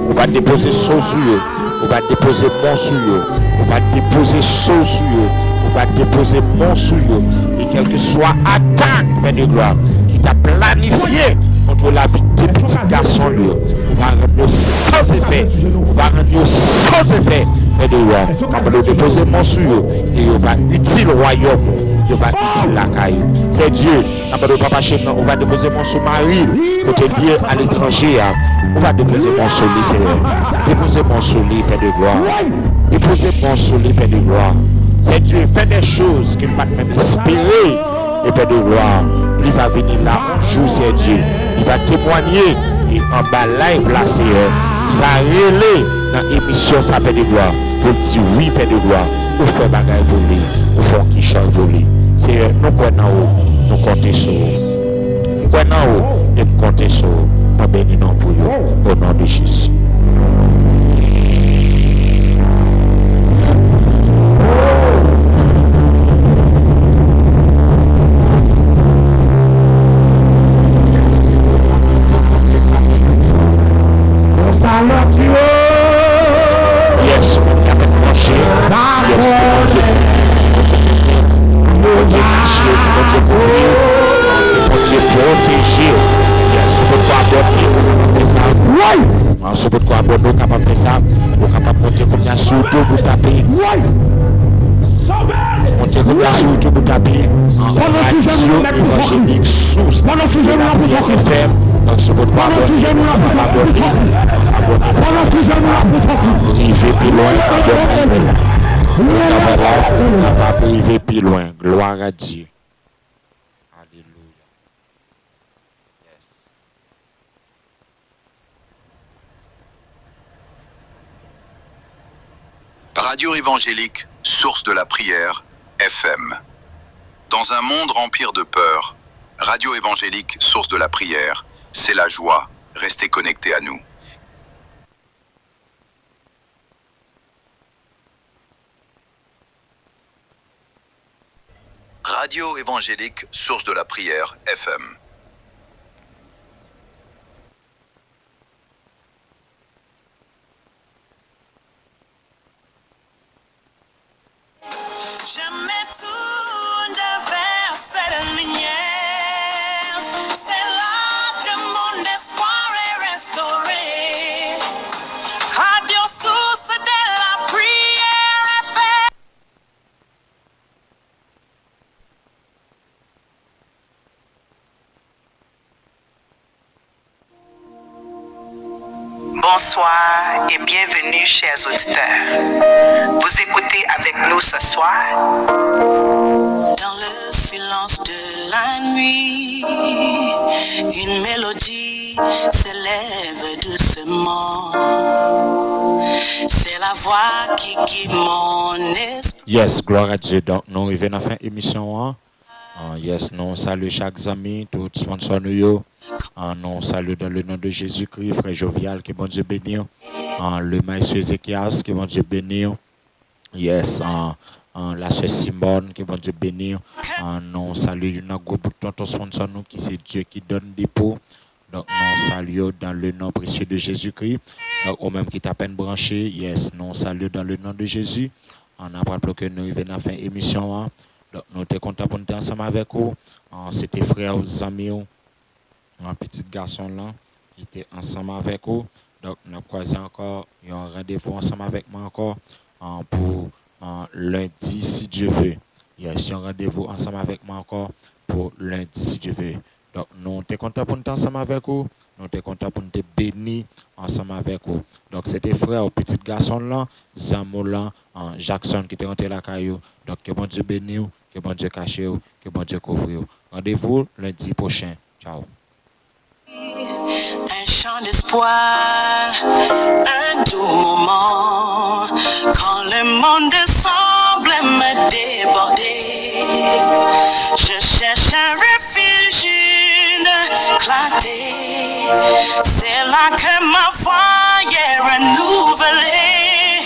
On va déposer sauce sur eux. On va déposer mon sur eux. On va déposer sauce sur eux. On va déposer mon sur eux. Et quelle que soit attaque, Père de gloire, qui t'a planifié contre la vie des petits garçons, on va rendre sans effet. On va rendre sans effet, Père de gloire. On va déposer mon sur eux. Et on va utile le royaume. On va utile la caille. C'est Dieu. On va déposer mon sur Marie. Côté lié à l'étranger. On va déposer mon sur lui, Seigneur. Déposer mon sur lui, Père de gloire. Déposer mon sur lui, Père de gloire. C'est Dieu, fait des choses qu'il va même espérer. Et Père de gloire, il va venir là un jour, c'est Dieu. Il va témoigner et en bas live là, Seigneur. Il va relayer dans l'émission sa Père de gloire. Pour dire oui, Père de gloire. Ou faire bagaille voler, ou faire qui change voler. Seigneur, nous croyons en haut, nous comptons sur vous. Nous croyons en haut et nous comptons sur vous. Nous bénissons pour vous. Au nom de Jésus. Yes, on a marché. Yes, protéger. Yes, on peut pas abonner. On peut pas abonner, on est capable de faire ça. On est capable de monter comme ça sur YouTube pour taper. Monter comme ça sur YouTube pour taper. Radio évangélique source. FM. Donc, ce peut pas abonner. Arriver plus loin. On va pas arriver plus loin. Gloire à Dieu. Alléluia. Radio évangélique, source de la prière, FM. Dans un monde rempli de peur, Radio évangélique, source de la prière, c'est la joie. Restez connectés à nous. Radio évangélique, source de la prière, FM. Jamais tout vers cette lumière. C'est là que mon espoir est restauré. Radio source de la prière est faite. Bonsoir et bienvenue, chers auditeurs. Vous écoutez avec nous ce soir. Dans le silence de la nuit, une mélodie s'élève doucement. C'est la voix qui guide mon esprit. Yes, gloire à Dieu. Donc, nous arrivons à la fin de l'émission. Yes, nous saluons chaque ami, tout sponsor nous. Nous saluons dans le nom de Jésus-Christ, frère Jovial, que bon Dieu bénisse. Le maître Ézéchias, que bon Dieu bénisse. Yes, la sœur Simone, que bon Dieu bénisse. Nous saluons un groupe de sponsors nous, qui c'est Dieu qui donne des pots. Donc, nous saluons dans le nom précieux de Jésus-Christ. Donc, au même qui t'a peine branché, yes, nous saluons dans le nom de Jésus. On a rappelé que nous venons à la fin de l'émission. Donc, nous sommes contents pour nous ensemble avec vous. C'était frère, amis, un petit garçon là, qui était ensemble avec vous. Donc, nous avons croisé encore, il y a un rendez-vous ensemble avec moi encore pour lundi, si Dieu veut. Il y a un rendez-vous ensemble avec moi encore pour lundi, si Dieu veut. Donc, nous sommes contents pour nous ensemble avec vous. Nous sommes contents pour nous bénir ensemble avec vous. Donc, c'était frère, petit garçon là, Zamola, Jackson qui était rentré la caillou. Donc, que bon Dieu bénisse, que bon Dieu cache, que bon Dieu couvre. Rendez-vous lundi prochain. Ciao. Un chant d'espoir, un doux moment, quand le monde semble me déborder, je cherche un refuge, une clarté, c'est là que ma foi est renouvelée.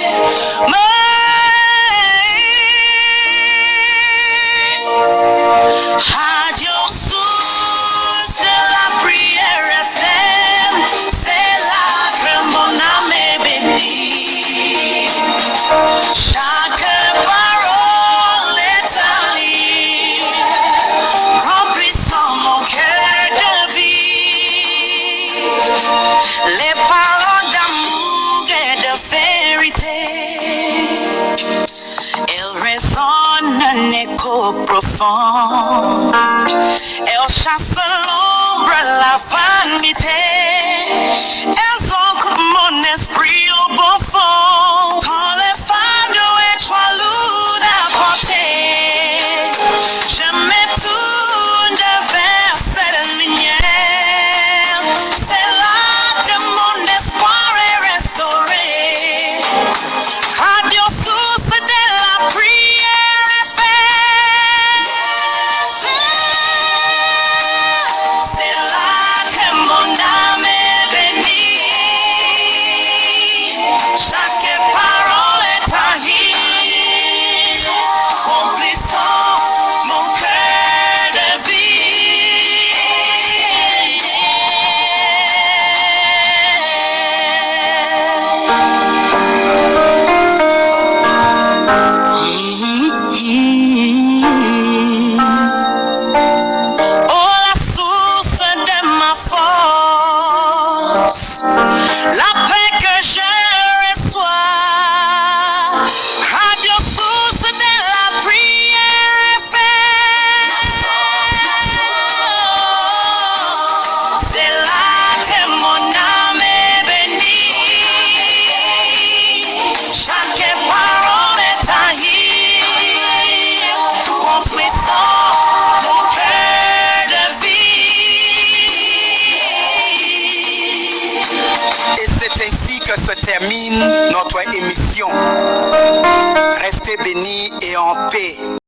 Radio source de la prière FM, c'est là que mon âme est bénie. Chaque parole est taillée, remplissant mon cœur de vie. Les paroles d'amour et de vérité, elles résonnent un écho profond. Elles chassent l'ombre, la vanité. Elles ancrent mon esprit au bon fond. Quand les fardeaux et trop lourds à porter, je me tourne vers cette lumière. C'est là que mon espoir est restauré. Radio source de la prière est faite. C'est là que mon âme est bénie. Chaque parole est taillée, remplissant mon cœur de vie. Oh, la source de ma force, la paix que je reçois. Radio source de la prière fait. C'est là que mon âme est bénie. Chaque parole est taillée, remplissant mon cœur de vie. Et c'est ainsi que se termine notre émission. Restez bénis et en paix.